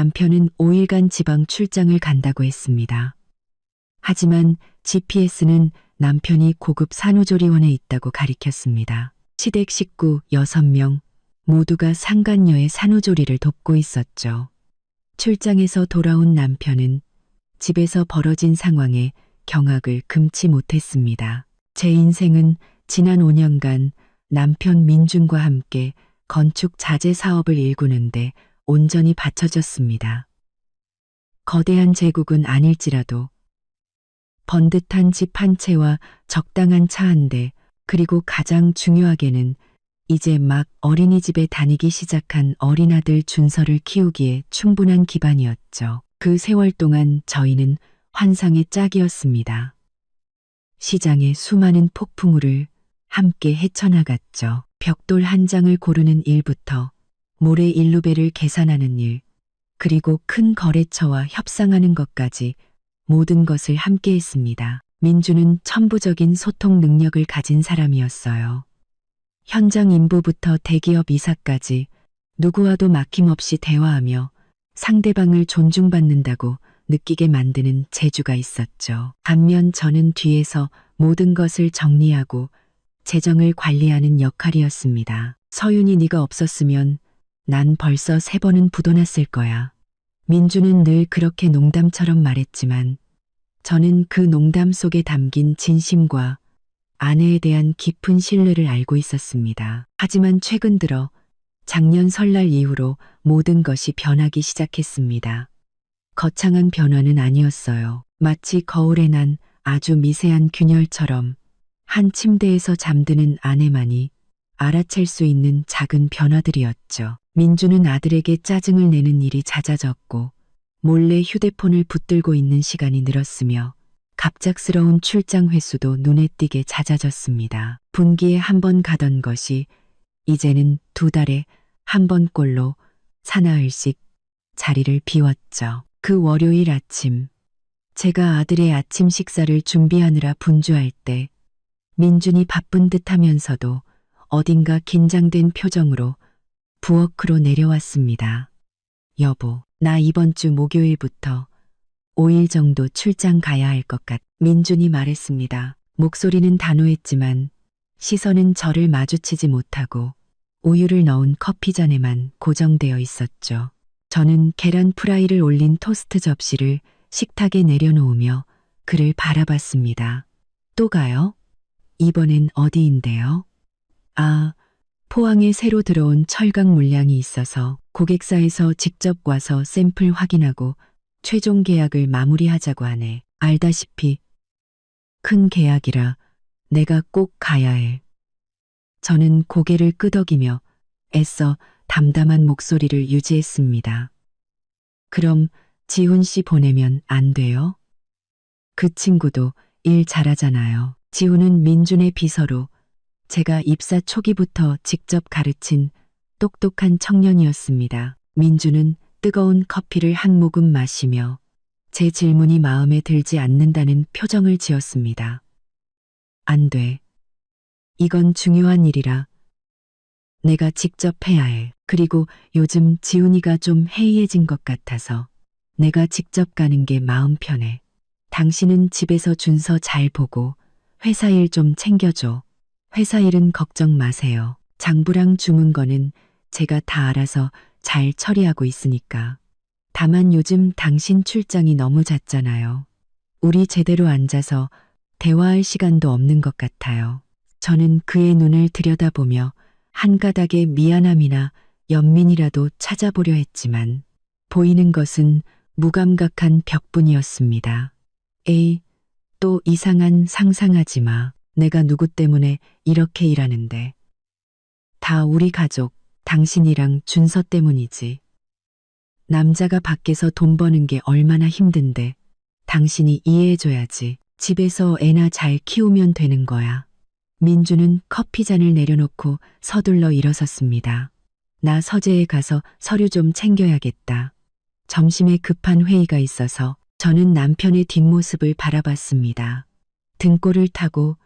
남편은 5일간 지방 출장을 간다고 했습니다. 하지만 GPS는 남편이 고급 산후조리원에 있다고 가리켰습니다. 시댁 식구 6명 모두가 상간녀의 산후조리를 돕고 있었죠. 출장에서 돌아온 남편은 집에서 벌어진 상황에 경악을 금치 못했습니다. 제 인생은 지난 5년간 남편 민준과 함께 건축 자재 사업을 일구는데 온전히 바쳐졌습니다. 거대한 제국은 아닐지라도 번듯한 집 한 채와 적당한 차 한 대, 그리고 가장 중요하게는 이제 막 어린이집에 다니기 시작한 어린아들 준서를 키우기에 충분한 기반이었죠. 그 세월 동안 저희는 환상의 짝이었습니다. 시장의 수많은 폭풍우를 함께 헤쳐나갔죠. 벽돌 한 장을 고르는 일부터 모래 일루배를 계산하는 일, 그리고 큰 거래처와 협상하는 것까지 모든 것을 함께 했습니다. 민주는 천부적인 소통 능력을 가진 사람이었어요. 현장 인부부터 대기업 이사까지 누구와도 막힘없이 대화하며 상대방을 존중받는다고 느끼게 만드는 재주가 있었죠. 반면 저는 뒤에서 모든 것을 정리하고 재정을 관리하는 역할이었습니다. 서윤이 네가 없었으면 난 벌써 3번은 부도났을 거야. 민주는 늘 그렇게 농담처럼 말했지만 저는 그 농담 속에 담긴 진심과 아내에 대한 깊은 신뢰를 알고 있었습니다. 하지만 최근 들어 작년 설날 이후로 모든 것이 변하기 시작했습니다. 거창한 변화는 아니었어요. 마치 거울에 난 아주 미세한 균열처럼 한 침대에서 잠드는 아내만이 알아챌 수 있는 작은 변화들이었죠. 민주는 아들에게 짜증을 내는 일이 잦아졌고 몰래 휴대폰을 붙들고 있는 시간이 늘었으며 갑작스러운 출장 횟수도 눈에 띄게 잦아졌습니다. 분기에 한 번 가던 것이 이제는 2달에 한 번꼴로 사나흘씩 자리를 비웠죠. 그 월요일 아침, 제가 아들의 아침 식사를 준비하느라 분주할 때 민준이 바쁜 듯 하면서도 어딘가 긴장된 표정으로 부엌으로 내려왔습니다. 여보, 나 이번 주 목요일부터 5일 정도 출장 가야 할 것 같. 민준이 말했습니다. 목소리는 단호했지만 시선은 저를 마주치지 못하고 우유를 넣은 커피잔에만 고정되어 있었죠. 저는 계란 프라이를 올린 토스트 접시를 식탁에 내려놓으며 그를 바라봤습니다. 또 가요? 이번엔 어디인데요? 아, 포항에 새로 들어온 철강 물량이 있어서 고객사에서 직접 와서 샘플 확인하고 최종 계약을 마무리하자고 하네. 알다시피 큰 계약이라 내가 꼭 가야 해. 저는 고개를 끄덕이며 애써 담담한 목소리를 유지했습니다. 그럼 지훈 씨 보내면 안 돼요? 그 친구도 일 잘하잖아요. 지훈은 민준의 비서로 제가 입사 초기부터 직접 가르친 똑똑한 청년이었습니다. 민준은 뜨거운 커피를 한 모금 마시며 제 질문이 마음에 들지 않는다는 표정을 지었습니다. 안 돼. 이건 중요한 일이라 내가 직접 해야 해. 그리고 요즘 지훈이가 좀 해이해진 것 같아서 내가 직접 가는 게 마음 편해. 당신은 집에서 준서 잘 보고 회사 일 좀 챙겨줘. 회사 일은 걱정 마세요. 장부랑 주문 거는 제가 다 알아서 잘 처리하고 있으니까. 다만 요즘 당신 출장이 너무 잦잖아요. 우리 제대로 앉아서 대화할 시간도 없는 것 같아요. 저는 그의 눈을 들여다보며 한 가닥의 미안함이나 연민이라도 찾아보려 했지만 보이는 것은 무감각한 벽뿐이었습니다. 에이, 또 이상한 상상하지 마. 내가 누구 때문에 이렇게 일하는데. 다 우리 가족, 당신이랑 준서 때문이지. 남자가 밖에서 돈 버는 게 얼마나 힘든데 당신이 이해해줘야지. 집에서 애나 잘 키우면 되는 거야. 민주는 커피잔을 내려놓고 서둘러 일어섰습니다. 나 서재에 가서 서류 좀 챙겨야겠다. 점심에 급한 회의가 있어서 저는 남편의 뒷모습을 바라봤습니다. 등골을 타고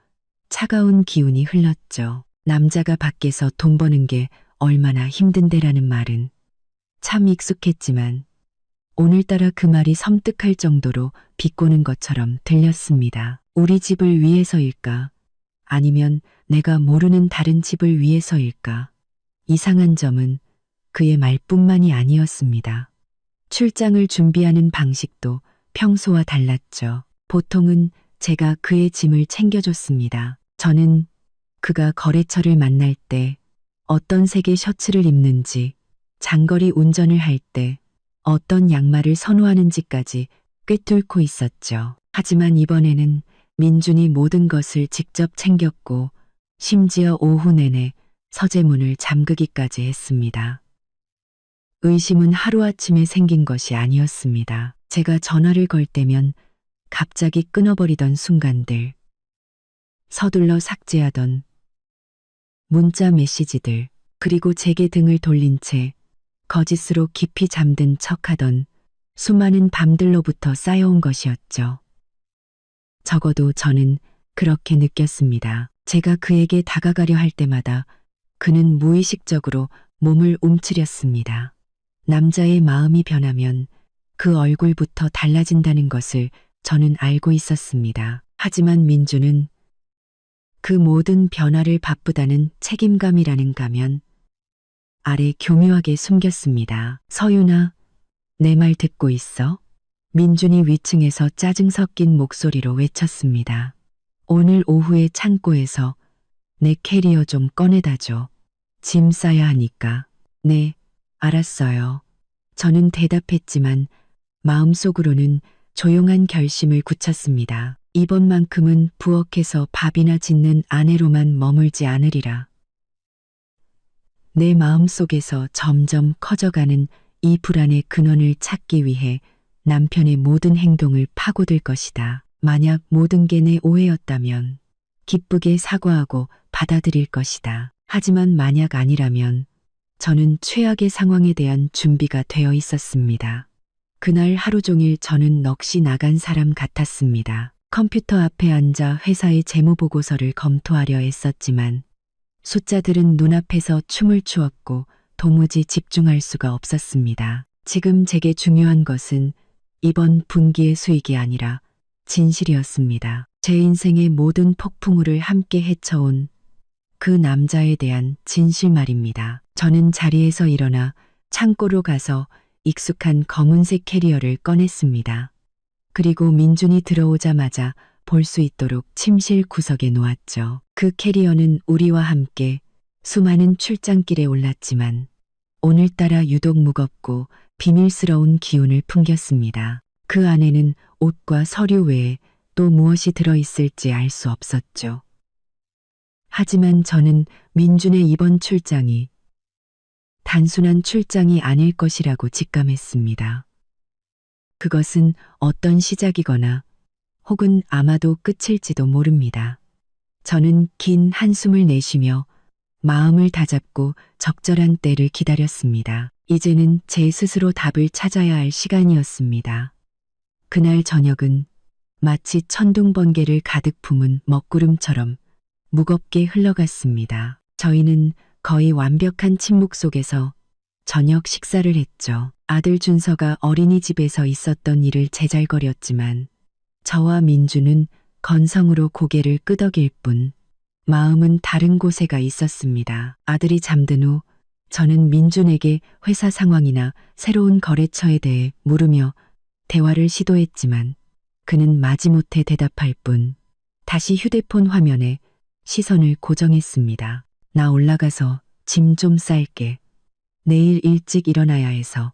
차가운 기운이 흘렀죠. 남자가 밖에서 돈 버는 게 얼마나 힘든데라는 말은 참 익숙했지만 오늘따라 그 말이 섬뜩할 정도로 비꼬는 것처럼 들렸습니다. 우리 집을 위해서일까? 아니면 내가 모르는 다른 집을 위해서일까? 이상한 점은 그의 말뿐만이 아니었습니다. 출장을 준비하는 방식도 평소와 달랐죠. 보통은 제가 그의 짐을 챙겨줬습니다. 저는 그가 거래처를 만날 때 어떤 색의 셔츠를 입는지, 장거리 운전을 할 때 어떤 양말을 선호하는지까지 꿰뚫고 있었죠. 하지만 이번에는 민준이 모든 것을 직접 챙겼고 심지어 오후 내내 서재문을 잠그기까지 했습니다. 의심은 하루아침에 생긴 것이 아니었습니다. 제가 전화를 걸 때면 갑자기 끊어버리던 순간들, 서둘러 삭제하던 문자 메시지들, 그리고 제게 등을 돌린 채 거짓으로 깊이 잠든 척하던 수많은 밤들로부터 쌓여온 것이었죠. 적어도 저는 그렇게 느꼈습니다. 제가 그에게 다가가려 할 때마다 그는 무의식적으로 몸을 움츠렸습니다. 남자의 마음이 변하면 그 얼굴부터 달라진다는 것을 저는 알고 있었습니다. 하지만 민주는 그 모든 변화를 바쁘다는 책임감이라는 가면 아래 교묘하게 숨겼습니다. 서윤아, 내 말 듣고 있어? 민준이 위층에서 짜증 섞인 목소리로 외쳤습니다. 오늘 오후에 창고에서 내 캐리어 좀 꺼내다줘. 짐 싸야 하니까. 네, 알았어요. 저는 대답했지만 마음속으로는 조용한 결심을 굳혔습니다. 이번만큼은 부엌에서 밥이나 짓는 아내로만 머물지 않으리라. 내 마음속에서 점점 커져가는 이 불안의 근원을 찾기 위해 남편의 모든 행동을 파고들 것이다. 만약 모든 게 내 오해였다면 기쁘게 사과하고 받아들일 것이다. 하지만 만약 아니라면 저는 최악의 상황에 대한 준비가 되어 있었습니다. 그날 하루 종일 저는 넋이 나간 사람 같았습니다. 컴퓨터 앞에 앉아 회사의 재무보고서를 검토하려 애썼지만 숫자들은 눈앞에서 춤을 추었고 도무지 집중할 수가 없었습니다. 지금 제게 중요한 것은 이번 분기의 수익이 아니라 진실이었습니다. 제 인생의 모든 폭풍우를 함께 헤쳐온 그 남자에 대한 진실 말입니다. 저는 자리에서 일어나 창고로 가서 익숙한 검은색 캐리어를 꺼냈습니다. 그리고 민준이 들어오자마자 볼 수 있도록 침실 구석에 놓았죠. 그 캐리어는 우리와 함께 수많은 출장길에 올랐지만 오늘따라 유독 무겁고 비밀스러운 기운을 풍겼습니다. 그 안에는 옷과 서류 외에 또 무엇이 들어있을지 알 수 없었죠. 하지만 저는 민준의 이번 출장이 단순한 출장이 아닐 것이라고 직감했습니다. 그것은 어떤 시작이거나 혹은 아마도 끝일지도 모릅니다. 저는 긴 한숨을 내쉬며 마음을 다잡고 적절한 때를 기다렸습니다. 이제는 제 스스로 답을 찾아야 할 시간이었습니다. 그날 저녁은 마치 천둥번개를 가득 품은 먹구름처럼 무겁게 흘러갔습니다. 저희는 거의 완벽한 침묵 속에서 저녁 식사를 했죠. 아들 준서가 어린이집에서 있었던 일을 제잘거렸지만 저와 민주는 건성으로 고개를 끄덕일 뿐 마음은 다른 곳에 가 있었습니다. 아들이 잠든 후 저는 민준에게 회사 상황이나 새로운 거래처에 대해 물으며 대화를 시도했지만 그는 마지못해 대답할 뿐 다시 휴대폰 화면에 시선을 고정했습니다. 나 올라가서 짐 좀 쌀게. 내일 일찍 일어나야 해서.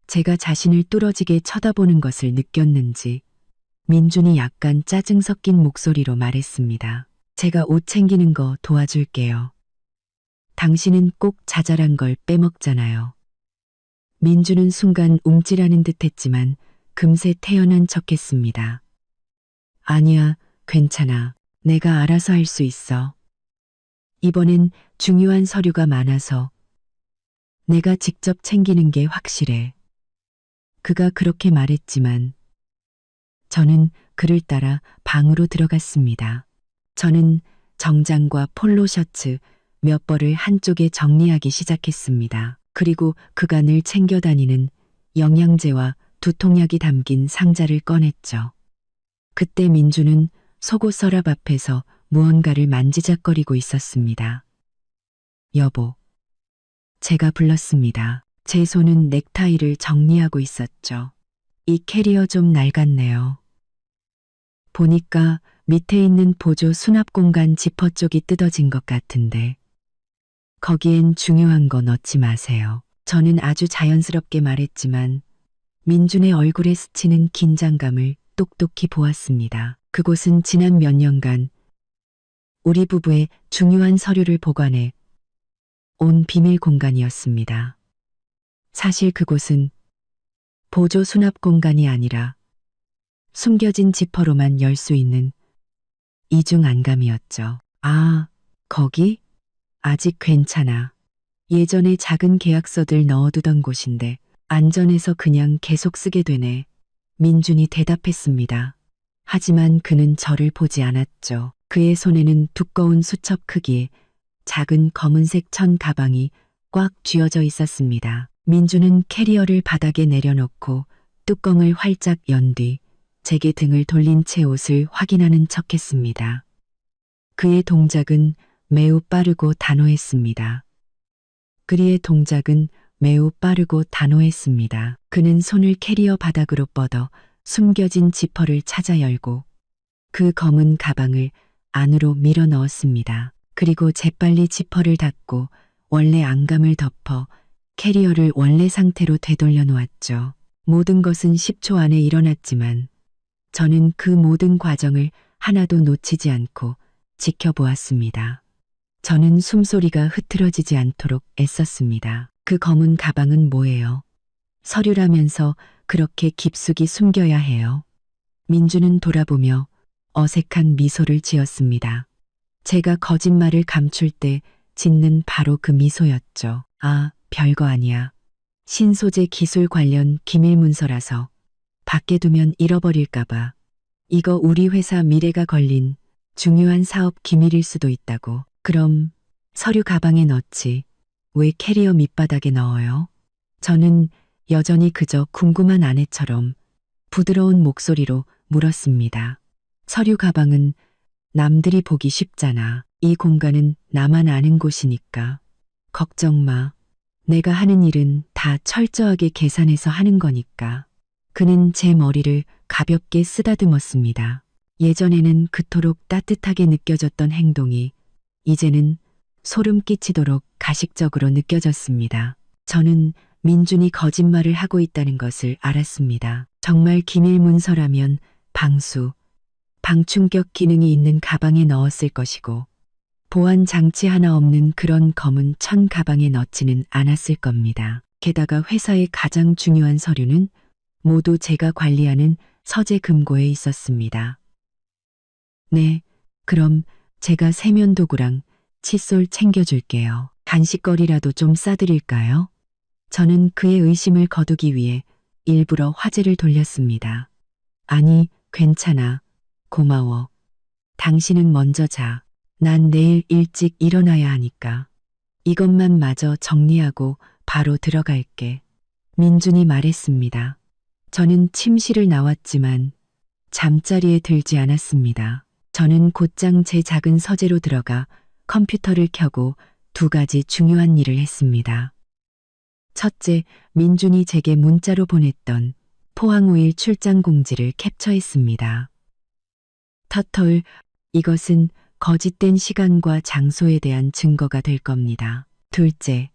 제가 자신을 뚫어지게 쳐다보는 것을 느꼈는지 민준이 약간 짜증 섞인 목소리로 말했습니다. 제가 옷 챙기는 거 도와줄게요. 당신은 꼭 자잘한 걸 빼먹잖아요. 민준은 순간 움찔하는 듯 했지만 금세 태연한 척했습니다. 아니야, 괜찮아. 내가 알아서 할 수 있어. 이번엔 중요한 서류가 많아서 내가 직접 챙기는 게 확실해. 그가 그렇게 말했지만 저는 그를 따라 방으로 들어갔습니다. 저는 정장과 폴로 셔츠 몇 벌을 한쪽에 정리하기 시작했습니다. 그리고 그가 늘 챙겨 다니는 영양제와 두 통약이 담긴 상자를 꺼냈죠. 그때 민주는 속옷 서랍 앞에서 무언가를 만지작거리고 있었습니다. 여보. 제가 불렀습니다. 제 손은 넥타이를 정리하고 있었죠. 이 캐리어 좀 낡았네요. 보니까 밑에 있는 보조 수납 공간 지퍼 쪽이 뜯어진 것 같은데. 거기엔 중요한 거 넣지 마세요. 저는 아주 자연스럽게 말했지만 민준의 얼굴에 스치는 긴장감을 똑똑히 보았습니다. 그곳은 지난 몇 년간 우리 부부의 중요한 서류를 보관해 온 비밀 공간이었습니다. 사실 그곳은 보조 수납 공간이 아니라 숨겨진 지퍼로만 열 수 있는 이중 안감이었죠. 아, 거기? 아직 괜찮아. 예전에 작은 계약서들 넣어두던 곳인데 안전해서 그냥 계속 쓰게 되네. 민준이 대답했습니다. 하지만 그는 저를 보지 않았죠. 그의 손에는 두꺼운 수첩 크기의 작은 검은색 천 가방이 꽉 쥐어져 있었습니다. 민준은 캐리어를 바닥에 내려놓고 뚜껑을 활짝 연 뒤 제게 등을 돌린 채 옷을 확인하는 척했습니다. 그의 동작은 매우 빠르고 단호했습니다. 그의 동작은 매우 빠르고 단호했습니다. 그는 손을 캐리어 바닥으로 뻗어 숨겨진 지퍼를 찾아 열고 그 검은 가방을 안으로 밀어 넣었습니다. 그리고 재빨리 지퍼를 닫고 원래 안감을 덮어 캐리어를 원래 상태로 되돌려 놓았죠. 모든 것은 10초 안에 일어났지만 저는 그 모든 과정을 하나도 놓치지 않고 지켜보았습니다. 저는 숨소리가 흐트러지지 않도록 애썼습니다. 그 검은 가방은 뭐예요? 서류라면서 그렇게 깊숙이 숨겨야 해요. 민주는 돌아보며 어색한 미소를 지었습니다. 제가 거짓말을 감출 때 짓는 바로 그 미소였죠. 아, 별거 아니야. 신소재 기술 관련 기밀 문서라서 밖에 두면 잃어버릴까봐. 이거 우리 회사 미래가 걸린 중요한 사업 기밀일 수도 있다고. 그럼 서류 가방에 넣지. 왜 캐리어 밑바닥에 넣어요? 저는 여전히 그저 궁금한 아내처럼 부드러운 목소리로 물었습니다. 서류 가방은 남들이 보기 쉽잖아. 이 공간은 나만 아는 곳이니까. 걱정 마. 내가 하는 일은 다 철저하게 계산해서 하는 거니까. 그는 제 머리를 가볍게 쓰다듬었습니다. 예전에는 그토록 따뜻하게 느껴졌던 행동이 이제는 소름 끼치도록 가식적으로 느껴졌습니다. 저는 민준이 거짓말을 하고 있다는 것을 알았습니다. 정말 기밀 문서라면 방충격 기능이 있는 가방에 넣었을 것이고 보안 장치 하나 없는 그런 검은 천 가방에 넣지는 않았을 겁니다. 게다가 회사의 가장 중요한 서류는 모두 제가 관리하는 서재 금고에 있었습니다. 네, 그럼 제가 세면도구랑 칫솔 챙겨줄게요. 간식거리라도 좀 싸드릴까요? 저는 그의 의심을 거두기 위해 일부러 화제를 돌렸습니다. 아니, 괜찮아. 고마워. 당신은 먼저 자. 난 내일 일찍 일어나야 하니까. 이것만 마저 정리하고 바로 들어갈게. 민준이 말했습니다. 저는 침실을 나왔지만 잠자리에 들지 않았습니다. 저는 곧장 제 작은 서재로 들어가 컴퓨터를 켜고 두 가지 중요한 일을 했습니다. 첫째, 민준이 제게 문자로 보냈던 포항5일 출장 공지를 캡처했습니다. 터털, 이것은 거짓된 시간과 장소에 대한 증거가 될 겁니다. 둘째,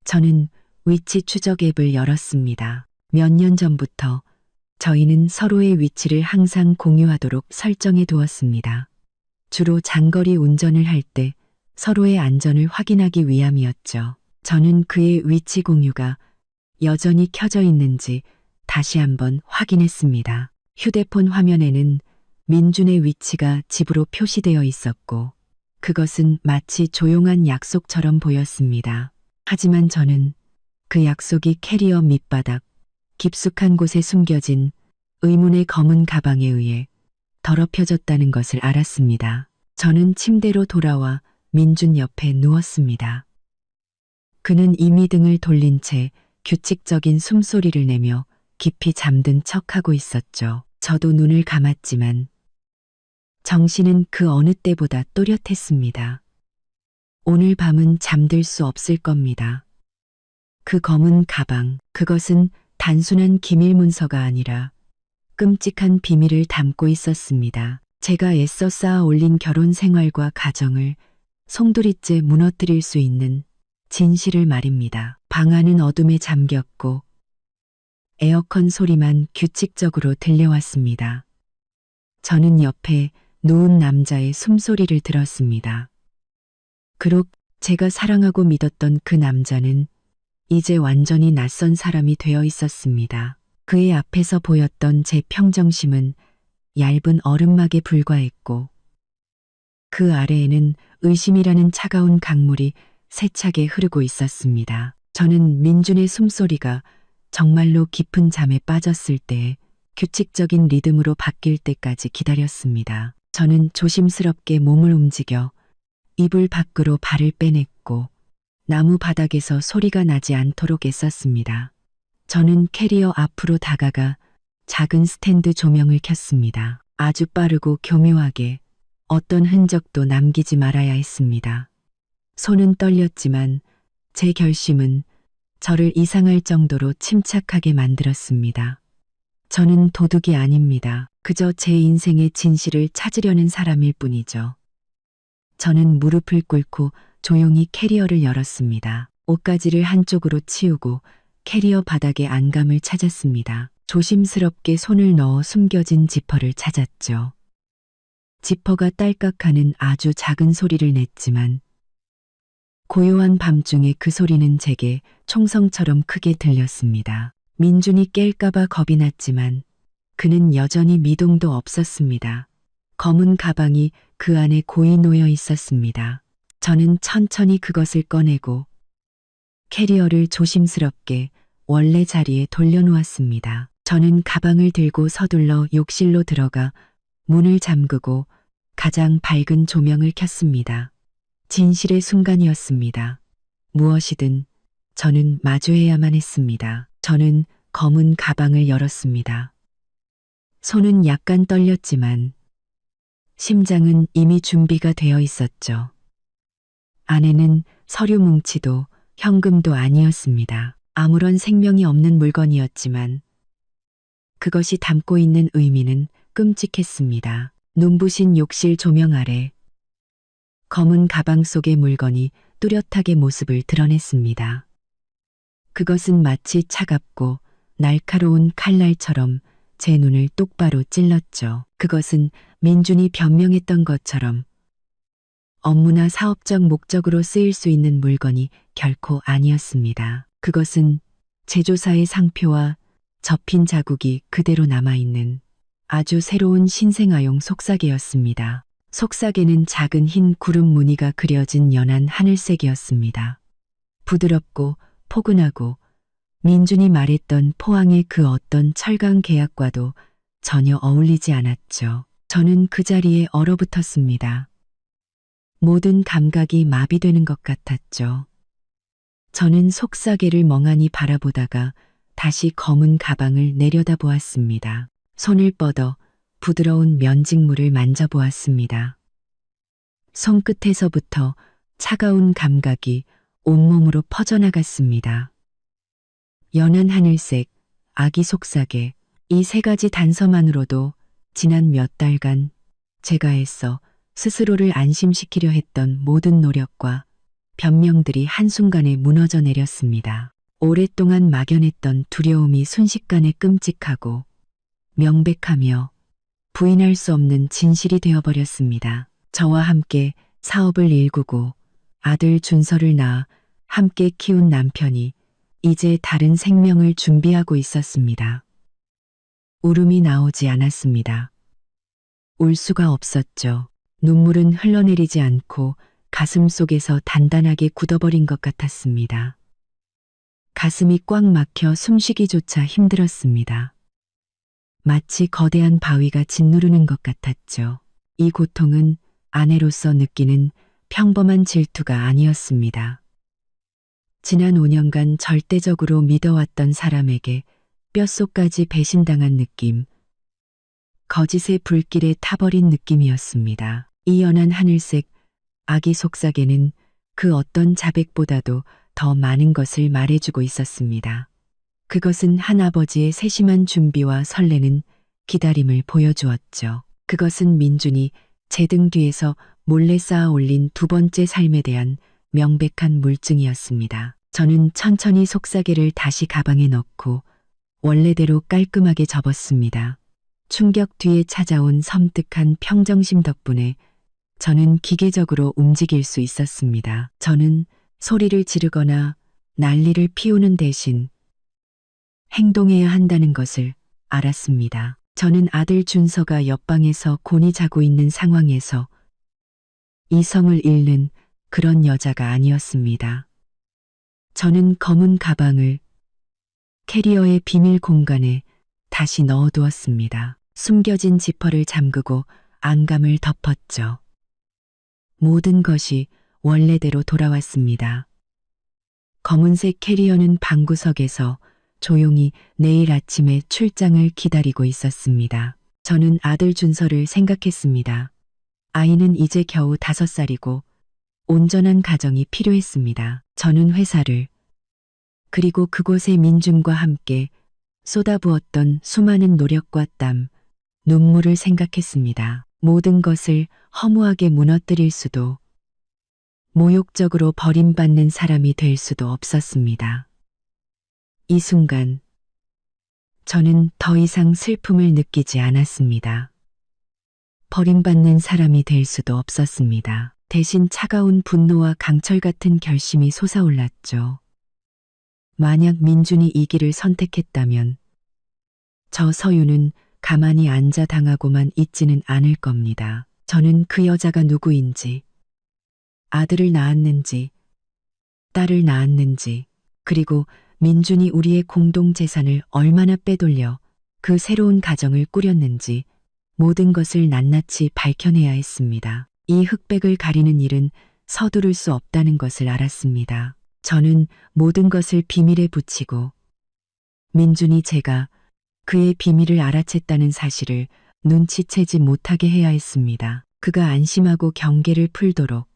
저는 위치 추적 앱을 열었습니다. 몇 년 전부터 저희는 서로의 위치를 항상 공유하도록 설정해 두었습니다. 주로 장거리 운전을 할 때 서로의 안전을 확인하기 위함이었죠. 저는 그의 위치 공유가 여전히 켜져 있는지 다시 한번 확인했습니다. 휴대폰 화면에는 민준의 위치가 집으로 표시되어 있었고 그것은 마치 조용한 약속처럼 보였습니다. 하지만 저는 그 약속이 캐리어 밑바닥 깊숙한 곳에 숨겨진 의문의 검은 가방에 의해 더럽혀졌다는 것을 알았습니다. 저는 침대로 돌아와 민준 옆에 누웠습니다. 그는 이미 등을 돌린 채 규칙적인 숨소리를 내며 깊이 잠든 척하고 있었죠. 저도 눈을 감았지만 정신은 그 어느 때보다 또렷했습니다. 오늘 밤은 잠들 수 없을 겁니다. 그 검은 가방, 그것은 단순한 기밀 문서가 아니라 끔찍한 비밀을 담고 있었습니다. 제가 애써 쌓아 올린 결혼 생활과 가정을 송두리째 무너뜨릴 수 있는 진실을 말입니다. 방 안은 어둠에 잠겼고 에어컨 소리만 규칙적으로 들려왔습니다. 저는 옆에 누운 남자의 숨소리를 들었습니다. 그록 제가 사랑하고 믿었던 그 남자는 이제 완전히 낯선 사람이 되어 있었습니다. 그의 앞에서 보였던 제 평정심은 얇은 얼음막에 불과했고 그 아래에는 의심이라는 차가운 강물이 세차게 흐르고 있었습니다. 저는 민준의 숨소리가 정말로 깊은 잠에 빠졌을 때 규칙적인 리듬으로 바뀔 때까지 기다렸습니다. 저는 조심스럽게 몸을 움직여 이불 밖으로 발을 빼냈고 나무 바닥에서 소리가 나지 않도록 애썼습니다. 저는 캐리어 앞으로 다가가 작은 스탠드 조명을 켰습니다. 아주 빠르고 교묘하게 어떤 흔적도 남기지 말아야 했습니다. 손은 떨렸지만 제 결심은 저를 이상할 정도로 침착하게 만들었습니다. 저는 도둑이 아닙니다. 그저 제 인생의 진실을 찾으려는 사람일 뿐이죠. 저는 무릎을 꿇고 조용히 캐리어를 열었습니다. 옷가지를 한쪽으로 치우고 캐리어 바닥에 안감을 찾았습니다. 조심스럽게 손을 넣어 숨겨진 지퍼를 찾았죠. 지퍼가 딸깍하는 아주 작은 소리를 냈지만 고요한 밤중에 그 소리는 제게 총성처럼 크게 들렸습니다. 민준이 깰까봐 겁이 났지만 그는 여전히 미동도 없었습니다. 검은 가방이 그 안에 고이 놓여 있었습니다. 저는 천천히 그것을 꺼내고 캐리어를 조심스럽게 원래 자리에 돌려놓았습니다. 저는 가방을 들고 서둘러 욕실로 들어가 문을 잠그고 가장 밝은 조명을 켰습니다. 진실의 순간이었습니다. 무엇이든 저는 마주해야만 했습니다. 저는 검은 가방을 열었습니다. 손은 약간 떨렸지만 심장은 이미 준비가 되어 있었죠. 안에는 서류 뭉치도 현금도 아니었습니다. 아무런 생명이 없는 물건이었지만 그것이 담고 있는 의미는 끔찍했습니다. 눈부신 욕실 조명 아래 검은 가방 속의 물건이 뚜렷하게 모습을 드러냈습니다. 그것은 마치 차갑고 날카로운 칼날처럼 제 눈을 똑바로 찔렀죠. 그것은 민준이 변명했던 것처럼 업무나 사업적 목적으로 쓰일 수 있는 물건이 결코 아니었습니다. 그것은 제조사의 상표와 접힌 자국이 그대로 남아있는 아주 새로운 신생아용 속사계였습니다. 속사계는 작은 흰 구름 무늬가 그려진 연한 하늘색이었습니다. 부드럽고 포근하고 민준이 말했던 포항의 그 어떤 철강 계약과도 전혀 어울리지 않았죠. 저는 그 자리에 얼어붙었습니다. 모든 감각이 마비되는 것 같았죠. 저는 속사계를 멍하니 바라보다가 다시 검은 가방을 내려다보았습니다. 손을 뻗어 부드러운 면직물을 만져보았습니다. 손끝에서부터 차가운 감각이 온몸으로 퍼져나갔습니다. 연한 하늘색, 아기 속사계, 이 세 가지 단서만으로도 지난 몇 달간 제가 애써 스스로를 안심시키려 했던 모든 노력과 변명들이 한순간에 무너져 내렸습니다. 오랫동안 막연했던 두려움이 순식간에 끔찍하고 명백하며 부인할 수 없는 진실이 되어버렸습니다. 저와 함께 사업을 일구고 아들 준서를 낳아 함께 키운 남편이 이제 다른 생명을 준비하고 있었습니다. 울음이 나오지 않았습니다. 울 수가 없었죠. 눈물은 흘러내리지 않고 가슴 속에서 단단하게 굳어버린 것 같았습니다. 가슴이 꽉 막혀 숨쉬기조차 힘들었습니다. 마치 거대한 바위가 짓누르는 것 같았죠. 이 고통은 아내로서 느끼는 평범한 질투가 아니었습니다. 지난 5년간 절대적으로 믿어왔던 사람에게 뼛속까지 배신당한 느낌, 거짓의 불길에 타버린 느낌이었습니다. 이 연한 하늘색 아기 속삭이는 그 어떤 자백보다도 더 많은 것을 말해주고 있었습니다. 그것은 한 아버지의 세심한 준비와 설레는 기다림을 보여주었죠. 그것은 민준이 제 등 뒤에서 몰래 쌓아 올린 두 번째 삶에 대한 명백한 물증이었습니다. 저는 천천히 속삭이를 다시 가방에 넣고 원래대로 깔끔하게 접었습니다. 충격 뒤에 찾아온 섬뜩한 평정심 덕분에 저는 기계적으로 움직일 수 있었습니다. 저는 소리를 지르거나 난리를 피우는 대신 행동해야 한다는 것을 알았습니다. 저는 아들 준서가 옆방에서 곤히 자고 있는 상황에서 이성을 잃는 그런 여자가 아니었습니다. 저는 검은 가방을 캐리어의 비밀 공간에 다시 넣어두었습니다. 숨겨진 지퍼를 잠그고 안감을 덮었죠. 모든 것이 원래대로 돌아왔습니다. 검은색 캐리어는 방구석에서 조용히 내일 아침에 출장을 기다리고 있었습니다. 저는 아들 준서를 생각했습니다. 아이는 이제 겨우 5살이고 온전한 가정이 필요했습니다. 저는 회사를 그리고 그곳의 민준과 함께 쏟아부었던 수많은 노력과 땀, 눈물을 생각했습니다. 모든 것을 허무하게 무너뜨릴 수도 모욕적으로 버림받는 사람이 될 수도 없었습니다. 이 순간 저는 더 이상 슬픔을 느끼지 않았습니다. 버림받는 사람이 될 수도 없었습니다. 대신 차가운 분노와 강철 같은 결심이 솟아올랐죠. 만약 민준이 이 길을 선택했다면 저 서유는 가만히 앉아 당하고만 있지는 않을 겁니다. 저는 그 여자가 누구인지, 아들을 낳았는지, 딸을 낳았는지, 그리고 민준이 우리의 공동 재산을 얼마나 빼돌려 그 새로운 가정을 꾸렸는지 모든 것을 낱낱이 밝혀내야 했습니다. 이 흑백을 가리는 일은 서두를 수 없다는 것을 알았습니다. 저는 모든 것을 비밀에 붙이고 민준이 제가 그의 비밀을 알아챘다는 사실을 눈치채지 못하게 해야 했습니다. 그가 안심하고 경계를 풀도록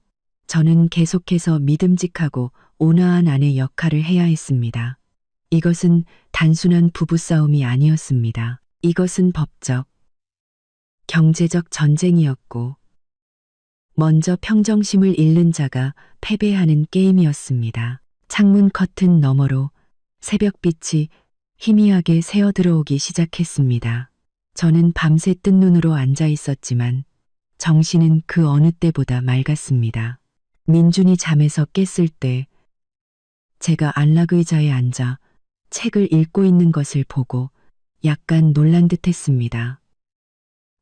저는 계속해서 믿음직하고 온화한 아내 역할을 해야 했습니다. 이것은 단순한 부부싸움이 아니었습니다. 이것은 법적, 경제적 전쟁이었고 먼저 평정심을 잃는 자가 패배하는 게임이었습니다. 창문 커튼 너머로 새벽빛이 희미하게 새어 들어오기 시작했습니다. 저는 밤새 뜬 눈으로 앉아 있었지만 정신은 그 어느 때보다 맑았습니다. 민준이 잠에서 깼을 때 제가 안락의자에 앉아 책을 읽고 있는 것을 보고 약간 놀란 듯 했습니다.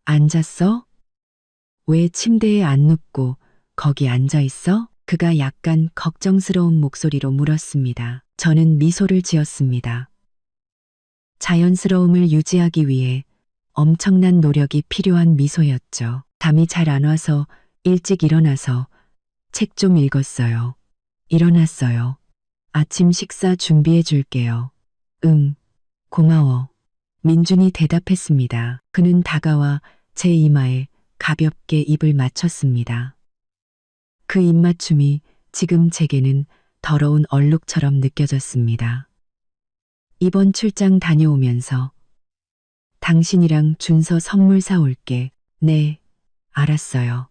앉았어? 왜 침대에 안 눕고 거기 앉아 있어? 그가 약간 걱정스러운 목소리로 물었습니다. 저는 미소를 지었습니다. 자연스러움을 유지하기 위해 엄청난 노력이 필요한 미소였죠. 잠이 잘 안 와서 일찍 일어나서 책 좀 읽었어요. 일어났어요. 아침 식사 준비해 줄게요. 응, 고마워. 민준이 대답했습니다. 그는 다가와 제 이마에 가볍게 입을 맞췄습니다. 그 입맞춤이 지금 제게는 더러운 얼룩처럼 느껴졌습니다. 이번 출장 다녀오면서 당신이랑 준서 선물 사올게. 네, 알았어요.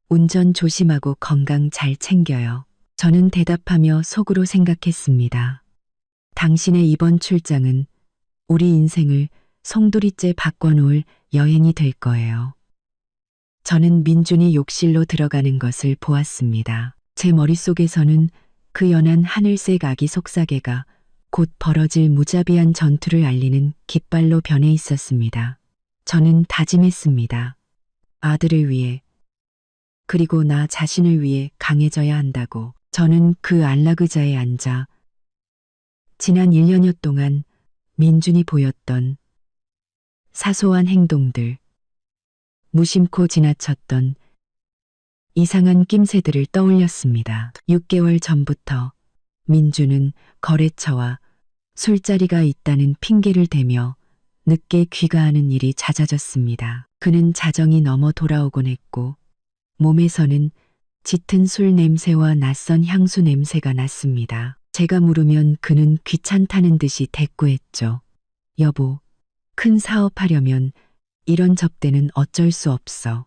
운전 조심하고 건강 잘 챙겨요. 저는 대답하며 속으로 생각했습니다. 당신의 이번 출장은 우리 인생을 송두리째 바꿔놓을 여행이 될 거예요. 저는 민준이 욕실로 들어가는 것을 보았습니다. 제 머릿속에서는 그 연한 하늘색 아기 속삭이가 곧 벌어질 무자비한 전투를 알리는 깃발로 변해 있었습니다. 저는 다짐했습니다. 아들을 위해 그리고 나 자신을 위해 강해져야 한다고. 저는 그 안락의자에 앉아 지난 1년여 동안 민준이 보였던 사소한 행동들, 무심코 지나쳤던 이상한 낌새들을 떠올렸습니다. 6개월 전부터 민준은 거래처와 술자리가 있다는 핑계를 대며 늦게 귀가하는 일이 잦아졌습니다. 그는 자정이 넘어 돌아오곤 했고 몸에서는 짙은 술 냄새와 낯선 향수 냄새가 났습니다. 제가 물으면 그는 귀찮다는 듯이 대꾸했죠. 여보, 큰 사업하려면 이런 접대는 어쩔 수 없어.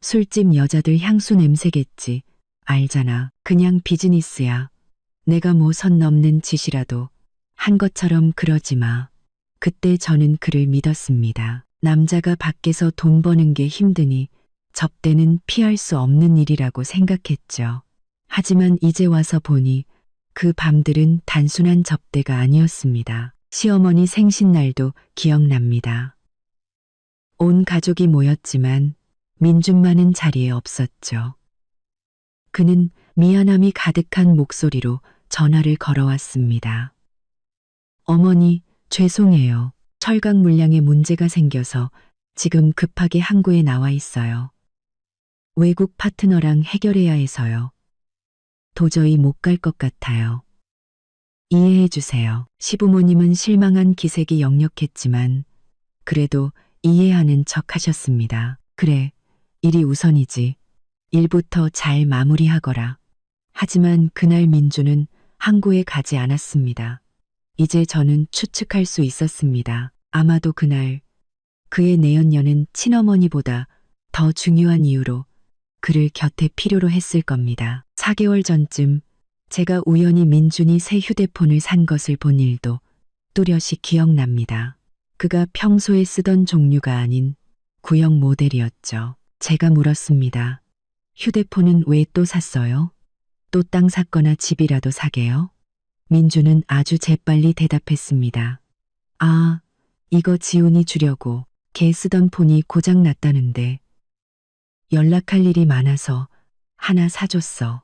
술집 여자들 향수 냄새겠지. 알잖아. 그냥 비즈니스야. 내가 뭐 선 넘는 짓이라도 한 것처럼 그러지 마. 그때 저는 그를 믿었습니다. 남자가 밖에서 돈 버는 게 힘드니 접대는 피할 수 없는 일이라고 생각했죠. 하지만 이제 와서 보니 그 밤들은 단순한 접대가 아니었습니다. 시어머니 생신날도 기억납니다. 온 가족이 모였지만 민준만은 자리에 없었죠. 그는 미안함이 가득한 목소리로 전화를 걸어왔습니다. 어머니, 죄송해요. 철강 물량에 문제가 생겨서 지금 급하게 항구에 나와 있어요. 외국 파트너랑 해결해야 해서요. 도저히 못 갈 것 같아요. 이해해 주세요. 시부모님은 실망한 기색이 역력했지만 그래도 이해하는 척 하셨습니다. 그래, 일이 우선이지. 일부터 잘 마무리하거라. 하지만 그날 민주는 항구에 가지 않았습니다. 이제 저는 추측할 수 있었습니다. 아마도 그날 그의 내연녀는 친어머니보다 더 중요한 이유로 그를 곁에 필요로 했을 겁니다. 4개월 전쯤 제가 우연히 민준이 새 휴대폰을 산 것을 본 일도 뚜렷이 기억납니다. 그가 평소에 쓰던 종류가 아닌 구형 모델이었죠. 제가 물었습니다. 휴대폰은 왜 또 샀어요? 또 땅 샀거나 집이라도 사게요? 민주는 아주 재빨리 대답했습니다. 아, 이거 지훈이 주려고. 걔 쓰던 폰이 고장 났다는데 연락할 일이 많아서 하나 사줬어.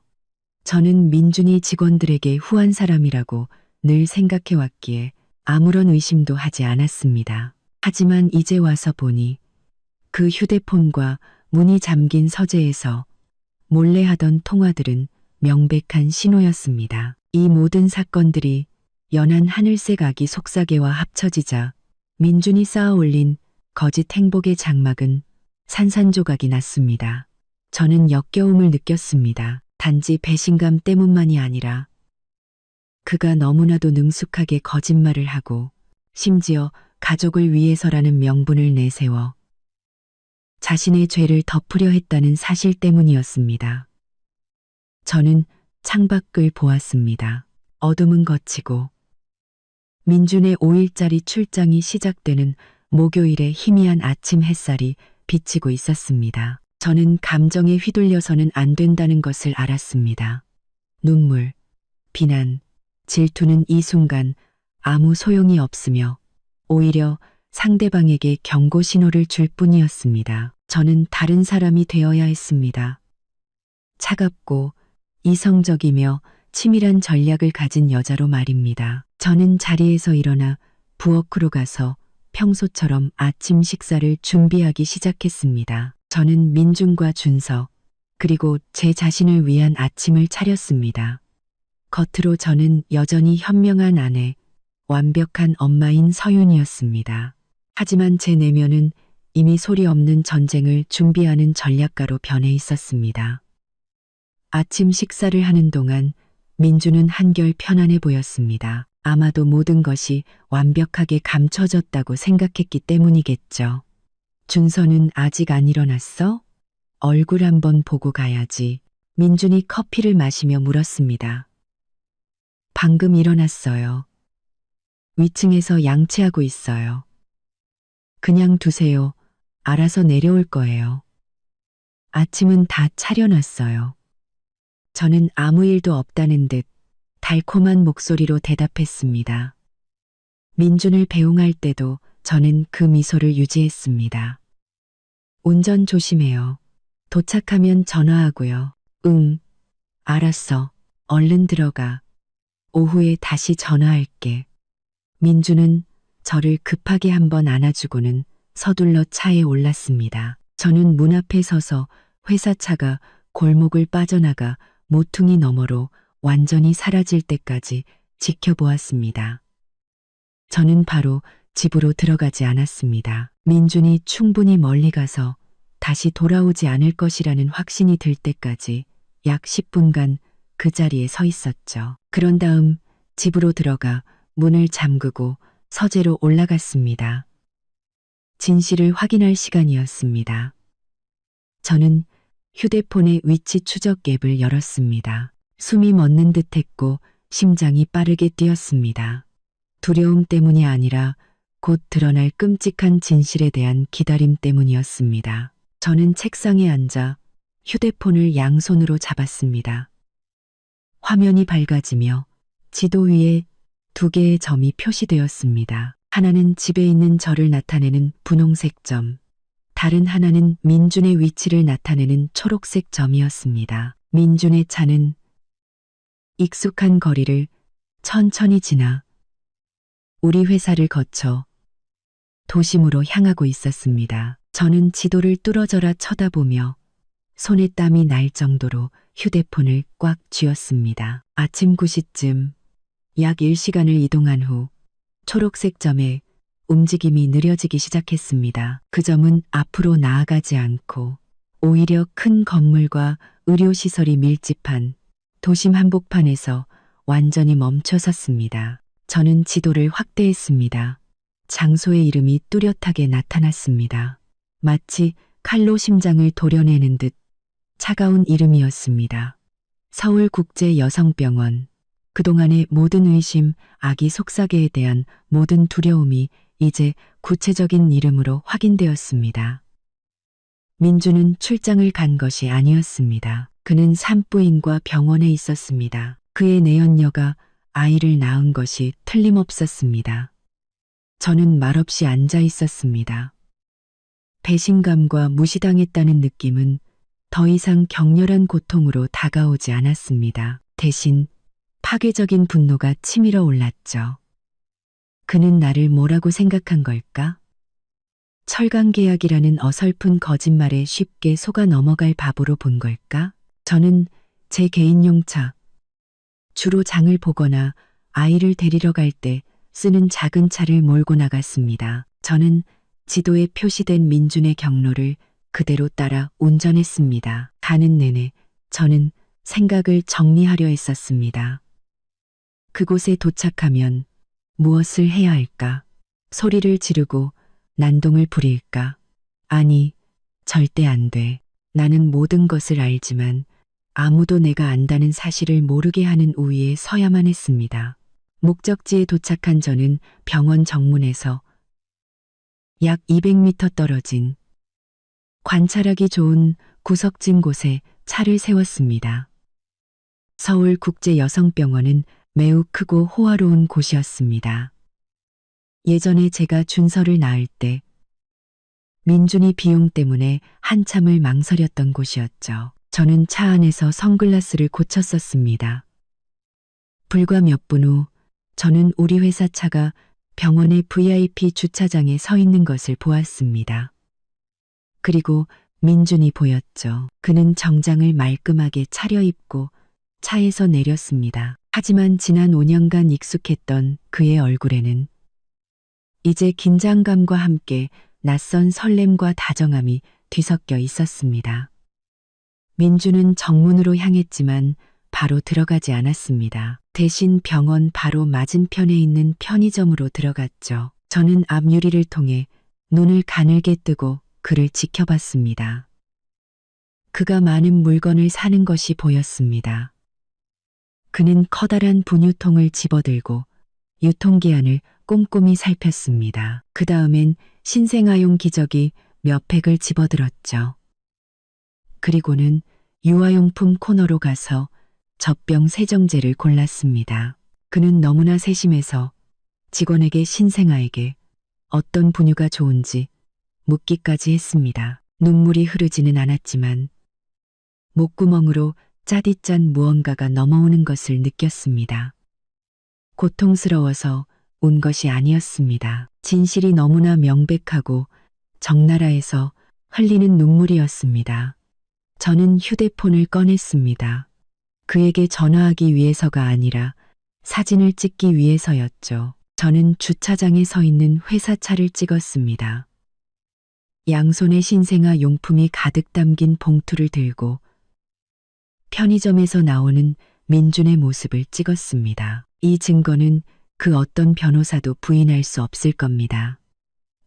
저는 민준이 직원들에게 후한 사람이라고 늘 생각해왔기에 아무런 의심도 하지 않았습니다. 하지만 이제 와서 보니 그 휴대폰과 문이 잠긴 서재에서 몰래 하던 통화들은 명백한 신호였습니다. 이 모든 사건들이 연한 하늘색 아기 속삭이와 합쳐지자 민준이 쌓아올린 거짓 행복의 장막은 산산조각이 났습니다. 저는 역겨움을 느꼈습니다. 단지 배신감 때문만이 아니라 그가 너무나도 능숙하게 거짓말을 하고 심지어 가족을 위해서라는 명분을 내세워 자신의 죄를 덮으려 했다는 사실 때문이었습니다. 저는 창밖을 보았습니다. 어둠은 걷히고 민준의 5일짜리 출장이 시작되는 목요일의 희미한 아침 햇살이 비치고 있었습니다. 저는 감정에 휘둘려서는 안 된다는 것을 알았습니다. 눈물, 비난, 질투는 이 순간 아무 소용이 없으며 오히려 상대방에게 경고 신호를 줄 뿐이었습니다. 저는 다른 사람이 되어야 했습니다. 차갑고 이성적이며 치밀한 전략을 가진 여자로 말입니다. 저는 자리에서 일어나 부엌으로 가서 평소처럼 아침 식사를 준비하기 시작했습니다. 저는 민준과 준서 그리고 제 자신을 위한 아침을 차렸습니다. 겉으로 저는 여전히 현명한 아내, 완벽한 엄마인 서윤이었습니다. 하지만 제 내면은 이미 소리 없는 전쟁을 준비하는 전략가로 변해 있었습니다. 아침 식사를 하는 동안 민주는 한결 편안해 보였습니다. 아마도 모든 것이 완벽하게 감춰졌다고 생각했기 때문이겠죠. 준서는 아직 안 일어났어? 얼굴 한번 보고 가야지. 민준이 커피를 마시며 물었습니다. 방금 일어났어요. 위층에서 양치하고 있어요. 그냥 두세요. 알아서 내려올 거예요. 아침은 다 차려놨어요. 저는 아무 일도 없다는 듯 달콤한 목소리로 대답했습니다. 민준을 배웅할 때도 저는 그 미소를 유지했습니다. 운전 조심해요. 도착하면 전화하고요. 응, 알았어. 얼른 들어가. 오후에 다시 전화할게. 민주는 저를 급하게 한번 안아주고는 서둘러 차에 올랐습니다. 저는 문 앞에 서서 회사차가 골목을 빠져나가 모퉁이 너머로 완전히 사라질 때까지 지켜보았습니다. 저는 바로 집으로 들어가지 않았습니다. 민준이 충분히 멀리 가서 다시 돌아오지 않을 것이라는 확신이 들 때까지 약 10분간 그 자리에 서 있었죠. 그런 다음 집으로 들어가 문을 잠그고 서재로 올라갔습니다. 진실을 확인할 시간이었습니다. 저는 휴대폰의 위치 추적 앱을 열었습니다. 숨이 멎는 듯했고 심장이 빠르게 뛰었습니다. 두려움 때문이 아니라 곧 드러날 끔찍한 진실에 대한 기다림 때문이었습니다. 저는 책상에 앉아 휴대폰을 양손으로 잡았습니다. 화면이 밝아지며 지도 위에 2개의 점이 표시되었습니다. 하나는 집에 있는 저를 나타내는 분홍색 점, 다른 하나는 민준의 위치를 나타내는 초록색 점이었습니다. 민준의 차는 익숙한 거리를 천천히 지나 우리 회사를 거쳐 도심으로 향하고 있었습니다. 저는 지도를 뚫어져라 쳐다보며 손에 땀이 날 정도로 휴대폰을 꽉 쥐었습니다. 아침 9시쯤 약 1시간을 이동한 후 초록색 점에 움직임이 느려지기 시작했습니다. 그 점은 앞으로 나아가지 않고 오히려 큰 건물과 의료시설이 밀집한 도심 한복판에서 완전히 멈춰섰습니다. 저는 지도를 확대했습니다. 장소의 이름이 뚜렷하게 나타났습니다. 마치 칼로 심장을 도려내는 듯 차가운 이름이었습니다. 서울국제여성병원. 그동안의 모든 의심, 아기 속삭이에 대한 모든 두려움이 이제 구체적인 이름으로 확인되었습니다. 민주는 출장을 간 것이 아니었습니다. 그는 산부인과 병원에 있었습니다. 그의 내연녀가 아이를 낳은 것이 틀림없었습니다. 저는 말없이 앉아 있었습니다. 배신감과 무시당했다는 느낌은 더 이상 격렬한 고통으로 다가오지 않았습니다. 대신 파괴적인 분노가 치밀어 올랐죠. 그는 나를 뭐라고 생각한 걸까? 철강계약이라는 어설픈 거짓말에 쉽게 속아 넘어갈 바보로 본 걸까? 저는 제 개인용 차, 주로 장을 보거나 아이를 데리러 갈 때 쓰는 작은 차를 몰고 나갔습니다. 저는 지도에 표시된 민준의 경로를 그대로 따라 운전했습니다. 가는 내내 저는 생각을 정리하려 했었습니다. 그곳에 도착하면 무엇을 해야 할까? 소리를 지르고 난동을 부릴까? 아니, 절대 안 돼. 나는 모든 것을 알지만 아무도 내가 안다는 사실을 모르게 하는 우위에 서야만 했습니다. 목적지에 도착한 저는 병원 정문에서 약 200m 떨어진 관찰하기 좋은 구석진 곳에 차를 세웠습니다. 서울국제여성병원은 매우 크고 호화로운 곳이었습니다. 예전에 제가 준서를 낳을 때 민준이 비용 때문에 한참을 망설였던 곳이었죠. 저는 차 안에서 선글라스를 고쳤었습니다. 불과 몇 분 후 저는 우리 회사 차가 병원의 VIP 주차장에 서 있는 것을 보았습니다. 그리고 민준이 보였죠. 그는 정장을 말끔하게 차려입고 차에서 내렸습니다. 하지만 지난 5년간 익숙했던 그의 얼굴에는 이제 긴장감과 함께 낯선 설렘과 다정함이 뒤섞여 있었습니다. 민준은 정문으로 향했지만 바로 들어가지 않았습니다. 대신 병원 바로 맞은편에 있는 편의점으로 들어갔죠. 저는 앞유리를 통해 눈을 가늘게 뜨고 그를 지켜봤습니다. 그가 많은 물건을 사는 것이 보였습니다. 그는 커다란 분유통을 집어들고 유통기한을 꼼꼼히 살폈습니다. 그 다음엔 신생아용 기저귀 몇 팩을 집어들었죠. 그리고는 유아용품 코너로 가서 젖병 세정제를 골랐습니다. 그는 너무나 세심해서 직원에게 신생아에게 어떤 분유가 좋은지 묻기까지 했습니다. 눈물이 흐르지는 않았지만 목구멍으로 짜디짠 무언가가 넘어오는 것을 느꼈습니다. 고통스러워서 운 것이 아니었습니다. 진실이 너무나 명백하고 적나라해서 흘리는 눈물이었습니다. 저는 휴대폰을 꺼냈습니다. 그에게 전화하기 위해서가 아니라 사진을 찍기 위해서였죠. 저는 주차장에 서 있는 회사차를 찍었습니다. 양손에 신생아 용품이 가득 담긴 봉투를 들고 편의점에서 나오는 민준의 모습을 찍었습니다. 이 증거는 그 어떤 변호사도 부인할 수 없을 겁니다.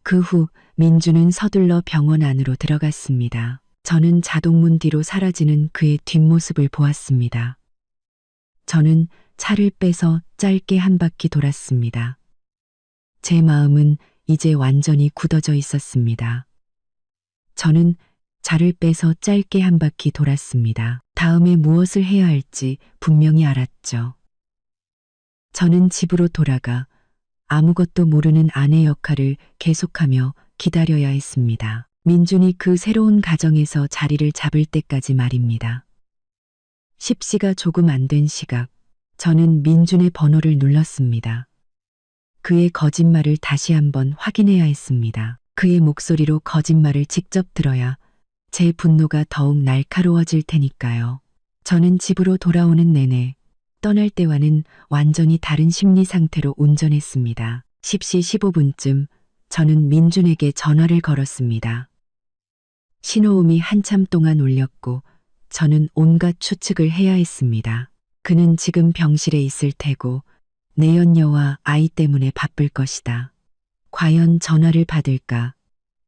그 후 민준은 서둘러 병원 안으로 들어갔습니다. 저는 자동문 뒤로 사라지는 그의 뒷모습을 보았습니다. 저는 차를 빼서 짧게 한 바퀴 돌았습니다. 제 마음은 이제 완전히 굳어져 있었습니다. 저는 차를 빼서 짧게 한 바퀴 돌았습니다. 다음에 무엇을 해야 할지 분명히 알았죠. 저는 집으로 돌아가 아무것도 모르는 아내 역할을 계속하며 기다려야 했습니다. 민준이 그 새로운 가정에서 자리를 잡을 때까지 말입니다. 10시가 조금 안 된 시각, 저는 민준의 번호를 눌렀습니다. 그의 거짓말을 다시 한번 확인해야 했습니다. 그의 목소리로 거짓말을 직접 들어야 제 분노가 더욱 날카로워질 테니까요. 저는 집으로 돌아오는 내내 떠날 때와는 완전히 다른 심리 상태로 운전했습니다. 10시 15분쯤 저는 민준에게 전화를 걸었습니다. 신호음이 한참 동안 울렸고 저는 온갖 추측을 해야 했습니다. 그는 지금 병실에 있을 테고 내연녀와 아이 때문에 바쁠 것이다. 과연 전화를 받을까?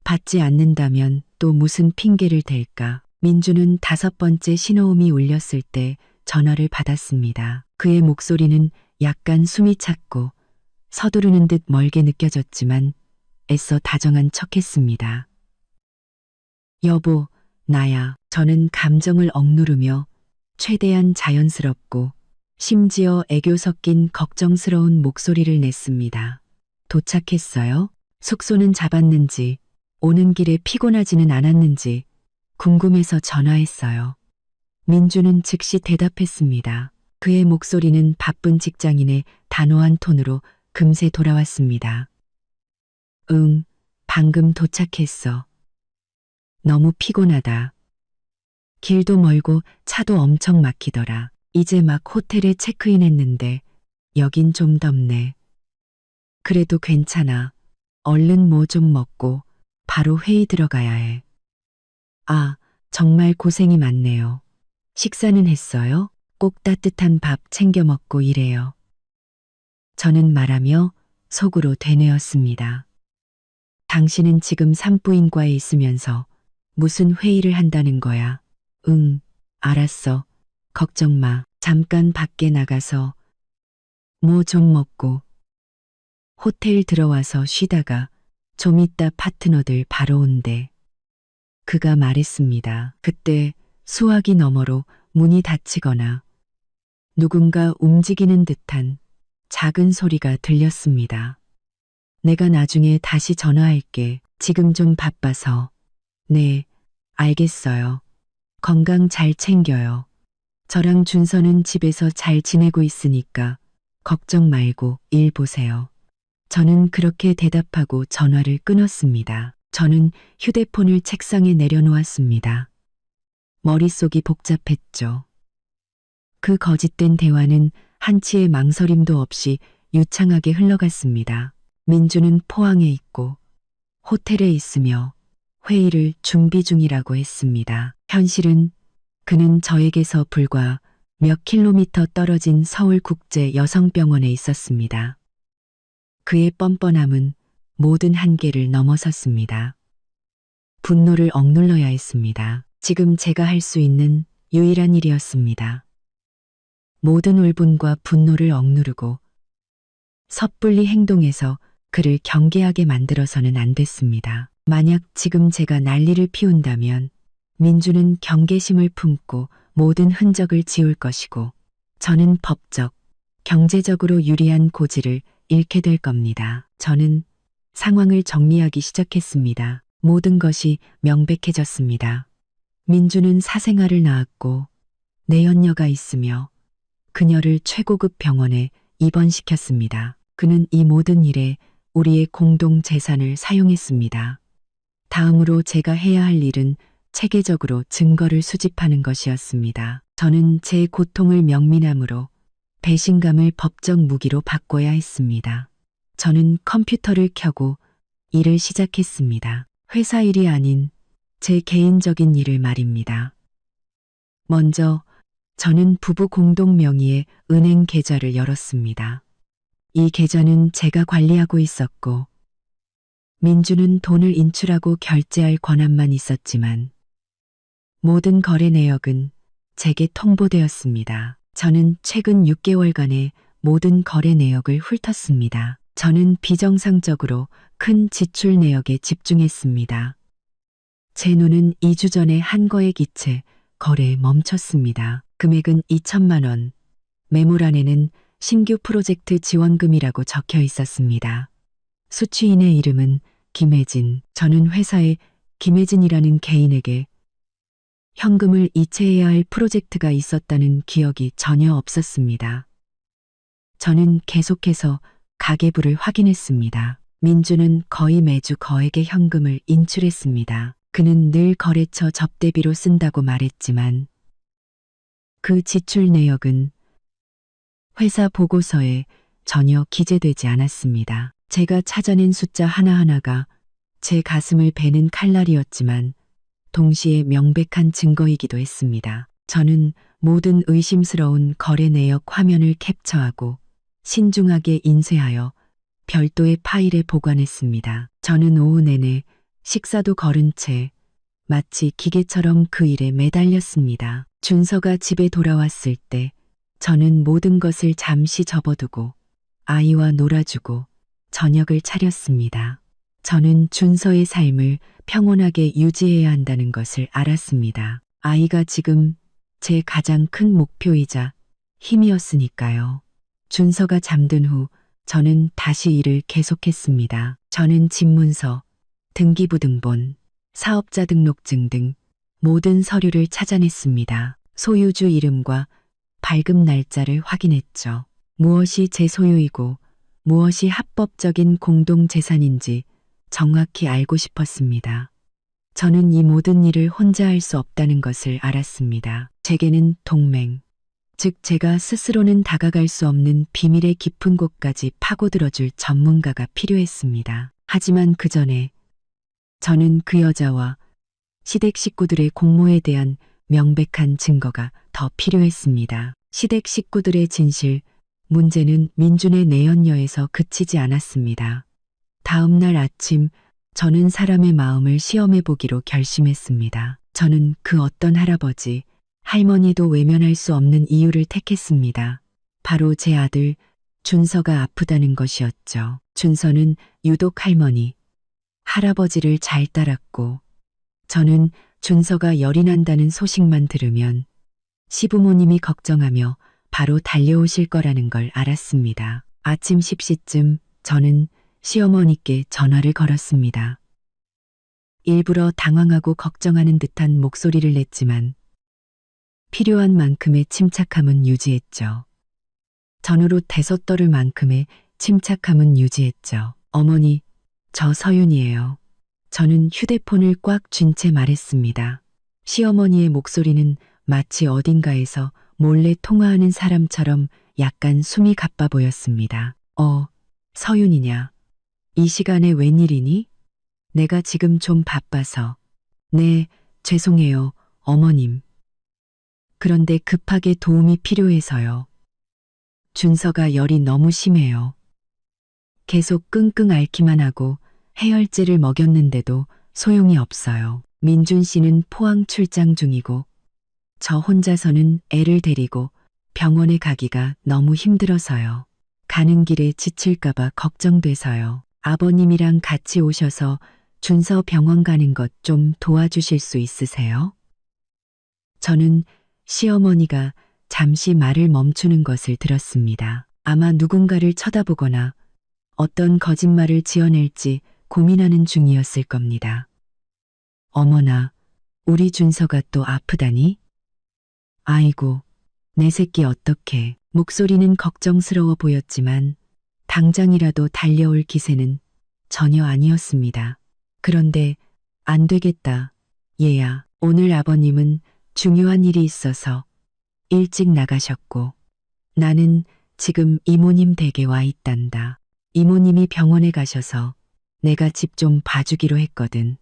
받지 않는다면 또 무슨 핑계를 댈까? 민준은 5번째 신호음이 울렸을 때 전화를 받았습니다. 그의 목소리는 약간 숨이 찼고 서두르는 듯 멀게 느껴졌지만 애써 다정한 척했습니다. 여보, 나야. 저는 감정을 억누르며 최대한 자연스럽고 심지어 애교 섞인 걱정스러운 목소리를 냈습니다. 도착했어요? 숙소는 잡았는지, 오는 길에 피곤하지는 않았는지 궁금해서 전화했어요. 민준은 즉시 대답했습니다. 그의 목소리는 바쁜 직장인의 단호한 톤으로 금세 돌아왔습니다. 응, 방금 도착했어. 너무 피곤하다. 길도 멀고 차도 엄청 막히더라. 이제 막 호텔에 체크인했는데 여긴 좀 덥네. 그래도 괜찮아. 얼른 뭐 좀 먹고 바로 회의 들어가야 해. 아, 정말 고생이 많네요. 식사는 했어요? 꼭 따뜻한 밥 챙겨 먹고 일해요. 저는 말하며 속으로 되뇌었습니다. 당신은 지금 산부인과에 있으면서 무슨 회의를 한다는 거야? 응, 알았어. 걱정 마. 잠깐 밖에 나가서 뭐 좀 먹고 호텔 들어와서 쉬다가 좀 이따 파트너들 바로 온대. 그가 말했습니다. 그때 수화기 너머로 문이 닫히거나 누군가 움직이는 듯한 작은 소리가 들렸습니다. 내가 나중에 다시 전화할게. 지금 좀 바빠서. 네, 알겠어요. 건강 잘 챙겨요. 저랑 준서는 집에서 잘 지내고 있으니까 걱정 말고 일 보세요. 저는 그렇게 대답하고 전화를 끊었습니다. 저는 휴대폰을 책상에 내려놓았습니다. 머릿속이 복잡했죠. 그 거짓된 대화는 한치의 망설임도 없이 유창하게 흘러갔습니다. 민주는 포항에 있고 호텔에 있으며 회의를 준비 중이라고 했습니다. 현실은 그는 저에게서 불과 몇 킬로미터 떨어진 서울국제여성병원에 있었습니다. 그의 뻔뻔함은 모든 한계를 넘어섰습니다. 분노를 억눌러야 했습니다. 지금 제가 할 수 있는 유일한 일이었습니다. 모든 울분과 분노를 억누르고 섣불리 행동해서 그를 경계하게 만들어서는 안 됐습니다. 만약 지금 제가 난리를 피운다면 민주는 경계심을 품고 모든 흔적을 지울 것이고 저는 법적, 경제적으로 유리한 고지를 잃게 될 겁니다. 저는 상황을 정리하기 시작했습니다. 모든 것이 명백해졌습니다. 민주는 사생아를 낳았고 내연녀가 있으며 그녀를 최고급 병원에 입원시켰습니다. 그는 이 모든 일에 우리의 공동 재산을 사용했습니다. 다음으로 제가 해야 할 일은 체계적으로 증거를 수집하는 것이었습니다. 저는 제 고통을 명민함으로 배신감을 법적 무기로 바꿔야 했습니다. 저는 컴퓨터를 켜고 일을 시작했습니다. 회사 일이 아닌 제 개인적인 일을 말입니다. 먼저 저는 부부 공동 명의의 은행 계좌를 열었습니다. 이 계좌는 제가 관리하고 있었고 민주는 돈을 인출하고 결제할 권한만 있었지만 모든 거래 내역은 제게 통보되었습니다. 저는 최근 6개월간의 모든 거래 내역을 훑었습니다. 저는 비정상적으로 큰 지출 내역에 집중했습니다. 제 눈은 2주 전에 한 거액 이체 거래에 멈췄습니다. 금액은 2천만 원. 메모란에는 신규 프로젝트 지원금이라고 적혀 있었습니다. 수취인의 이름은 김혜진. 저는 회사에 김혜진이라는 개인에게 현금을 이체해야 할 프로젝트가 있었다는 기억이 전혀 없었습니다. 저는 계속해서 가계부를 확인했습니다. 민주는 거의 매주 거액의 현금을 인출했습니다. 그는 늘 거래처 접대비로 쓴다고 말했지만 그 지출 내역은 회사 보고서에 전혀 기재되지 않았습니다. 제가 찾아낸 숫자 하나하나가 제 가슴을 베는 칼날이었지만 동시에 명백한 증거이기도 했습니다. 저는 모든 의심스러운 거래 내역 화면을 캡처하고 신중하게 인쇄하여 별도의 파일에 보관했습니다. 저는 오후 내내 식사도 거른 채 마치 기계처럼 그 일에 매달렸습니다. 준서가 집에 돌아왔을 때 저는 모든 것을 잠시 접어두고 아이와 놀아주고 저녁을 차렸습니다. 저는 준서의 삶을 평온하게 유지해야 한다는 것을 알았습니다. 아이가 지금 제 가장 큰 목표이자 힘이었으니까요. 준서가 잠든 후 저는 다시 일을 계속했습니다. 저는 집문서, 등기부등본, 사업자 등록증 등 모든 서류를 찾아냈습니다. 소유주 이름과 발급 날짜를 확인했죠. 무엇이 제 소유이고 무엇이 합법적인 공동재산인지 정확히 알고 싶었습니다. 저는 이 모든 일을 혼자 할 수 없다는 것을 알았습니다. 제게는 동맹, 즉 제가 스스로는 다가갈 수 없는 비밀의 깊은 곳까지 파고들어줄 전문가가 필요했습니다. 하지만 그 전에 저는 그 여자와 시댁 식구들의 공모에 대한 명백한 증거가 더 필요했습니다. 시댁 식구들의 진실, 문제는 민준의 내연녀에서 그치지 않았습니다. 다음 날 아침 저는 사람의 마음을 시험해 보기로 결심했습니다. 저는 그 어떤 할아버지, 할머니도 외면할 수 없는 이유를 택했습니다. 바로 제 아들 준서가 아프다는 것이었죠. 준서는 유독 할머니, 할아버지를 잘 따랐고 저는 준서가 열이 난다는 소식만 들으면 시부모님이 걱정하며 바로 달려오실 거라는 걸 알았습니다. 아침 10시쯤 저는 시어머니께 전화를 걸었습니다. 일부러 당황하고 걱정하는 듯한 목소리를 냈지만 필요한 만큼의 침착함은 유지했죠. 전으로 대서떨을 만큼의 침착함은 유지했죠. 어머니, 저 서윤이에요. 저는 휴대폰을 꽉 쥔 채 말했습니다. 시어머니의 목소리는 마치 어딘가에서 몰래 통화하는 사람처럼 약간 숨이 가빠 보였습니다. 서윤이냐? 이 시간에 웬일이니? 내가 지금 좀 바빠서. 네, 죄송해요, 어머님. 그런데 급하게 도움이 필요해서요. 준서가 열이 너무 심해요. 계속 끙끙 앓기만 하고 해열제를 먹였는데도 소용이 없어요. 민준 씨는 포항 출장 중이고 저 혼자서는 애를 데리고 병원에 가기가 너무 힘들어서요. 가는 길에 지칠까봐 걱정돼서요. 아버님이랑 같이 오셔서 준서 병원 가는 것 좀 도와주실 수 있으세요? 저는 시어머니가 잠시 말을 멈추는 것을 들었습니다. 아마 누군가를 쳐다보거나 어떤 거짓말을 지어낼지 고민하는 중이었을 겁니다. 어머나, 우리 준서가 또 아프다니? 아이고, 내 새끼 어떡해. 목소리는 걱정스러워 보였지만 당장이라도 달려올 기세는 전혀 아니었습니다. 그런데 안 되겠다. 얘야, 오늘 아버님은 중요한 일이 있어서 일찍 나가셨고 나는 지금 이모님 댁에 와 있단다. 이모님이 병원에 가셔서 내가 집 좀 봐주기로 했거든.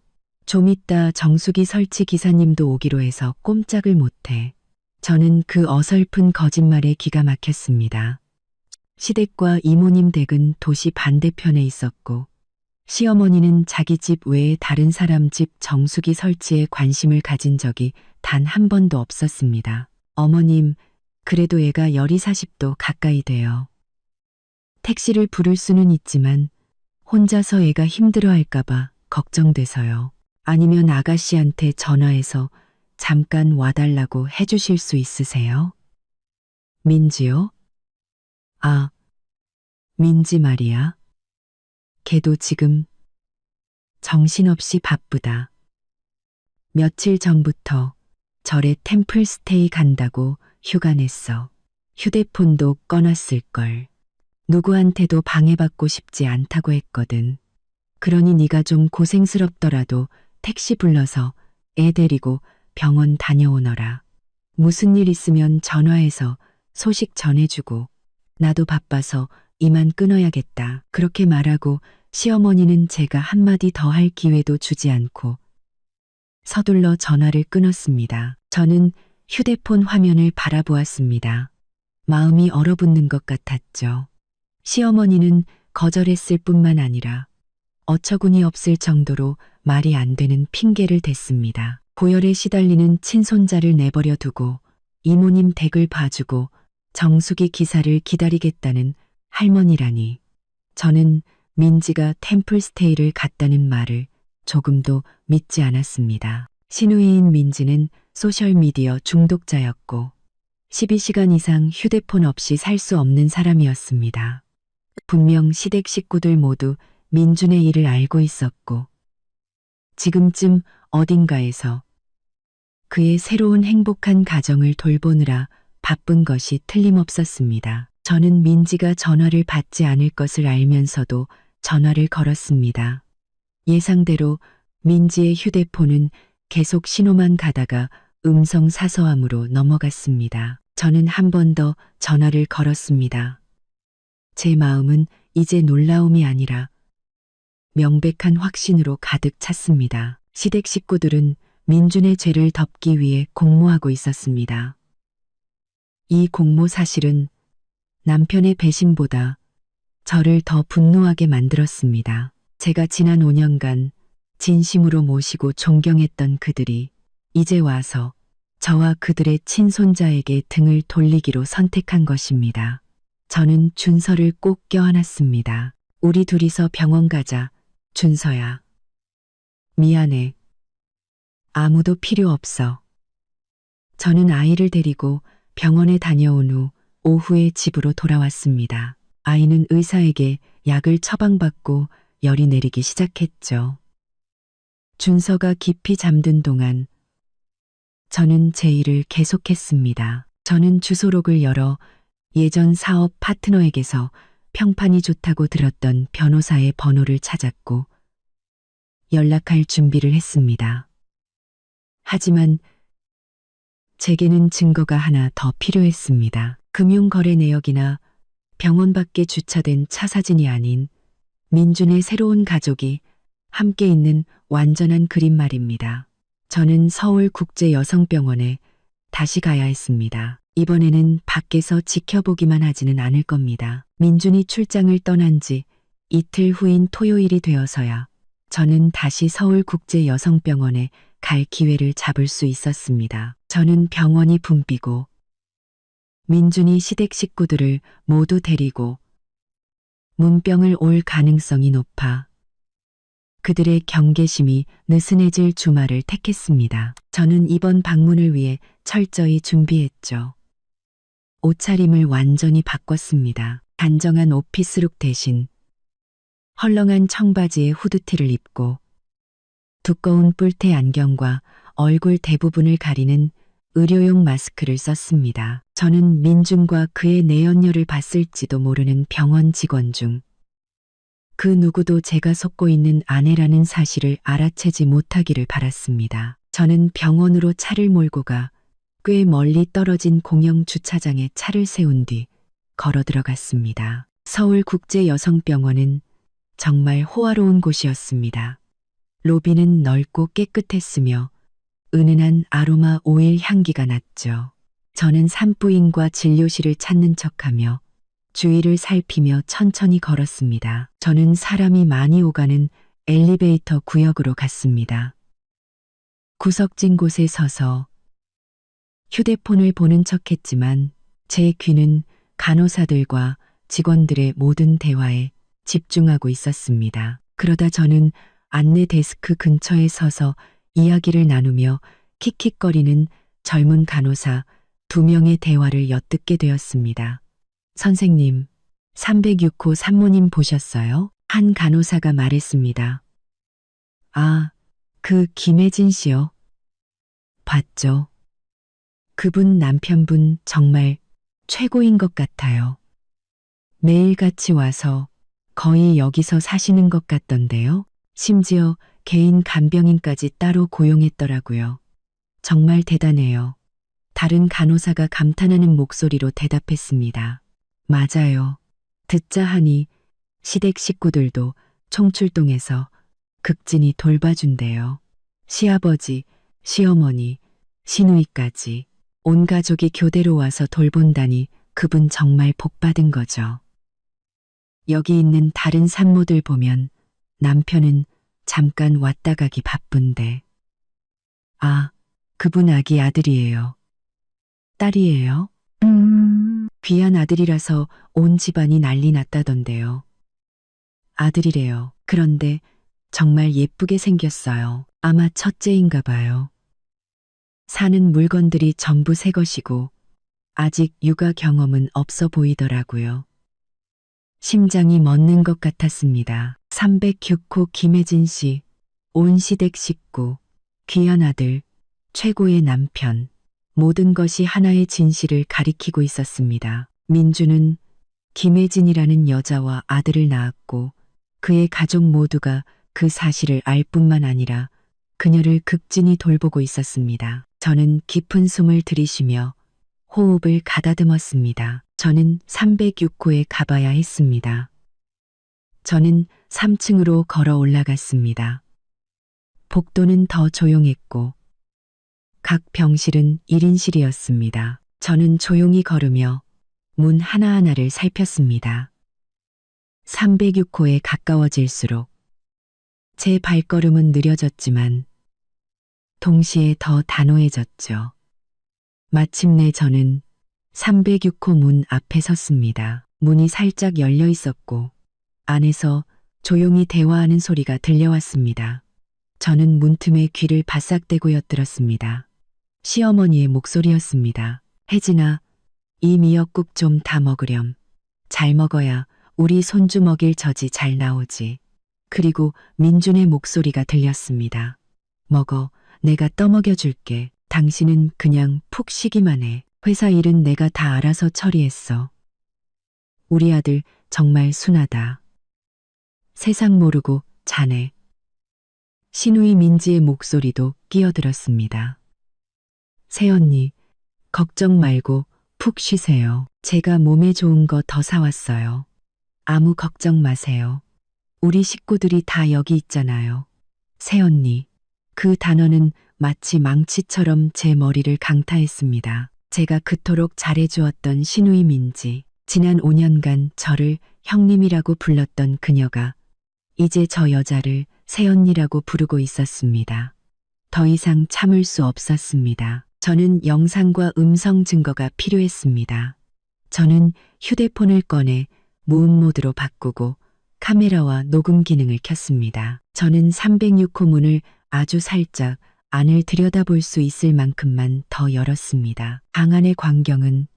좀 이따 정수기 설치 기사님도 오기로 해서 꼼짝을 못해. 저는 그 어설픈 거짓말에 기가 막혔습니다. 시댁과 이모님 댁은 도시 반대편에 있었고 시어머니는 자기 집 외에 다른 사람 집 정수기 설치에 관심을 가진 적이 단 한 번도 없었습니다. 어머님, 그래도 애가 열이 40도 가까이 돼요. 택시를 부를 수는 있지만 혼자서 애가 힘들어할까봐 걱정돼서요. 아니면 아가씨한테 전화해서 잠깐 와달라고 해주실 수 있으세요? 민지요? 아, 민지 말이야. 걔도 지금 정신없이 바쁘다. 며칠 전부터 절에 템플스테이 간다고 휴가 냈어. 휴대폰도 꺼놨을걸. 누구한테도 방해받고 싶지 않다고 했거든. 그러니 네가 좀 고생스럽더라도 택시 불러서 애 데리고 병원 다녀오너라. 무슨 일 있으면 전화해서 소식 전해주고 나도 바빠서 이만 끊어야겠다. 그렇게 말하고 시어머니는 제가 한마디 더 할 기회도 주지 않고 서둘러 전화를 끊었습니다. 저는 휴대폰 화면을 바라보았습니다. 마음이 얼어붙는 것 같았죠. 시어머니는 거절했을 뿐만 아니라 어처구니 없을 정도로 말이 안 되는 핑계를 댔습니다. 고열에 시달리는 친손자를 내버려 두고 이모님 댁을 봐주고 정수기 기사를 기다리겠다는 할머니라니. 저는 민지가 템플스테이를 갔다는 말을 조금도 믿지 않았습니다. 시누이인 민지는 소셜미디어 중독자였고 12시간 이상 휴대폰 없이 살 수 없는 사람이었습니다. 분명 시댁 식구들 모두 민준의 일을 알고 있었고 지금쯤 어딘가에서 그의 새로운 행복한 가정을 돌보느라 바쁜 것이 틀림없었습니다. 저는 민지가 전화를 받지 않을 것을 알면서도 전화를 걸었습니다. 예상대로 민지의 휴대폰은 계속 신호만 가다가 음성 사서함으로 넘어갔습니다. 저는 한 번 더 전화를 걸었습니다. 제 마음은 이제 놀라움이 아니라 명백한 확신으로 가득 찼습니다. 시댁 식구들은 민준의 죄를 덮기 위해 공모하고 있었습니다. 이 공모 사실은 남편의 배신보다 저를 더 분노하게 만들었습니다. 제가 지난 5년간 진심으로 모시고 존경했던 그들이 이제 와서 저와 그들의 친손자에게 등을 돌리기로 선택한 것입니다. 저는 준서를 꼭 껴안았습니다. 우리 둘이서 병원 가자, 준서야. 미안해. 아무도 필요 없어. 저는 아이를 데리고 병원에 다녀온 후 오후에 집으로 돌아왔습니다. 아이는 의사에게 약을 처방받고 열이 내리기 시작했죠. 준서가 깊이 잠든 동안 저는 제 일을 계속했습니다. 저는 주소록을 열어 예전 사업 파트너에게서 평판이 좋다고 들었던 변호사의 번호를 찾았고 연락할 준비를 했습니다. 하지만 제게는 증거가 하나 더 필요했습니다. 금융거래 내역이나 병원 밖에 주차된 차 사진이 아닌 민준의 새로운 가족이 함께 있는 완전한 그림 말입니다. 저는 서울국제여성병원에 다시 가야 했습니다. 이번에는 밖에서 지켜보기만 하지는 않을 겁니다. 민준이 출장을 떠난 지 이틀 후인 토요일이 되어서야 저는 다시 서울국제여성병원에 갈 기회를 잡을 수 있었습니다. 저는 병원이 붐비고 민준이 시댁 식구들을 모두 데리고 문병을 올 가능성이 높아 그들의 경계심이 느슨해질 주말을 택했습니다. 저는 이번 방문을 위해 철저히 준비했죠. 옷차림을 완전히 바꿨습니다. 단정한 오피스룩 대신 헐렁한 청바지에 후드티를 입고 두꺼운 뿔테 안경과 얼굴 대부분을 가리는 의료용 마스크를 썼습니다. 저는 민준과 그의 내연녀를 봤을지도 모르는 병원 직원 중 그 누구도 제가 속고 있는 아내라는 사실을 알아채지 못하기를 바랐습니다. 저는 병원으로 차를 몰고 가 꽤 멀리 떨어진 공영 주차장에 차를 세운 뒤 걸어 들어갔습니다. 서울국제여성병원은 정말 호화로운 곳이었습니다. 로비는 넓고 깨끗했으며 은은한 아로마 오일 향기가 났죠. 저는 산부인과 진료실을 찾는 척하며 주위를 살피며 천천히 걸었습니다. 저는 사람이 많이 오가는 엘리베이터 구역으로 갔습니다. 구석진 곳에 서서 휴대폰을 보는 척했지만 제 귀는 간호사들과 직원들의 모든 대화에 집중하고 있었습니다. 그러다 저는 안내 데스크 근처에 서서 이야기를 나누며 킥킥거리는 젊은 간호사 2명의 대화를 엿듣게 되었습니다. 선생님, 306호 산모님 보셨어요? 한 간호사가 말했습니다. 아, 그 김혜진 씨요. 봤죠. 그분 남편분 정말 최고인 것 같아요. 매일같이 와서 거의 여기서 사시는 것 같던데요. 심지어 개인 간병인까지 따로 고용했더라고요. 정말 대단해요. 다른 간호사가 감탄하는 목소리로 대답했습니다. 맞아요. 듣자 하니 시댁 식구들도 총출동해서 극진히 돌봐준대요. 시아버지, 시어머니, 시누이까지 온 가족이 교대로 와서 돌본다니 그분 정말 복받은 거죠. 여기 있는 다른 산모들 보면 남편은 잠깐 왔다 가기 바쁜데. 아, 그분 아기 아들이에요. 딸이에요? 귀한 아들이라서 온 집안이 난리 났다던데요. 아들이래요. 그런데 정말 예쁘게 생겼어요. 아마 첫째인가 봐요. 사는 물건들이 전부 새 것이고 아직 육아 경험은 없어 보이더라고요. 심장이 멎는 것 같았습니다. 306호 김혜진 씨, 온 시댁 식구, 귀한 아들, 최고의 남편, 모든 것이 하나의 진실을 가리키고 있었습니다. 민주는 김혜진이라는 여자와 아들을 낳았고 그의 가족 모두가 그 사실을 알 뿐만 아니라 그녀를 극진히 돌보고 있었습니다. 저는 깊은 숨을 들이쉬며 호흡을 가다듬었습니다. 저는 306호에 가봐야 했습니다. 저는 3층으로 걸어 올라갔습니다. 복도는 더 조용했고 각 병실은 1인실이었습니다. 저는 조용히 걸으며 문 하나하나를 살폈습니다. 306호에 가까워질수록 제 발걸음은 느려졌지만 동시에 더 단호해졌죠. 마침내 저는 306호 문 앞에 섰습니다. 문이 살짝 열려 있었고 안에서 조용히 대화하는 소리가 들려왔습니다. 저는 문틈에 귀를 바싹대고 엿들었습니다. 시어머니의 목소리였습니다. 혜진아, 이 미역국 좀 다 먹으렴. 잘 먹어야 우리 손주 먹일 젖이 잘 나오지. 그리고 민준의 목소리가 들렸습니다. 먹어, 내가 떠먹여줄게. 당신은 그냥 푹 쉬기만 해. 회사 일은 내가 다 알아서 처리했어. 우리 아들 정말 순하다. 세상 모르고 자네. 시누이 민지의 목소리도 끼어들었습니다. 새언니, 걱정 말고 푹 쉬세요. 제가 몸에 좋은 거 더 사왔어요. 아무 걱정 마세요. 우리 식구들이 다 여기 있잖아요. 새언니. 그 단어는 마치 망치처럼 제 머리를 강타했습니다. 제가 그토록 잘해주었던 시누이 민지, 지난 5년간 저를 형님이라고 불렀던 그녀가 이제 저 여자를 새언니라고 부르고 있었습니다. 더 이상 참을 수 없었습니다. 저는 영상과 음성 증거가 필요했습니다. 저는 휴대폰을 꺼내 무음 모드로 바꾸고 카메라와 녹음 기능을 켰습니다. 저는 306호 문을 아주 살짝 안을 들여다볼 수 있을 만큼만 더 열었습니다. 방 안의 광경은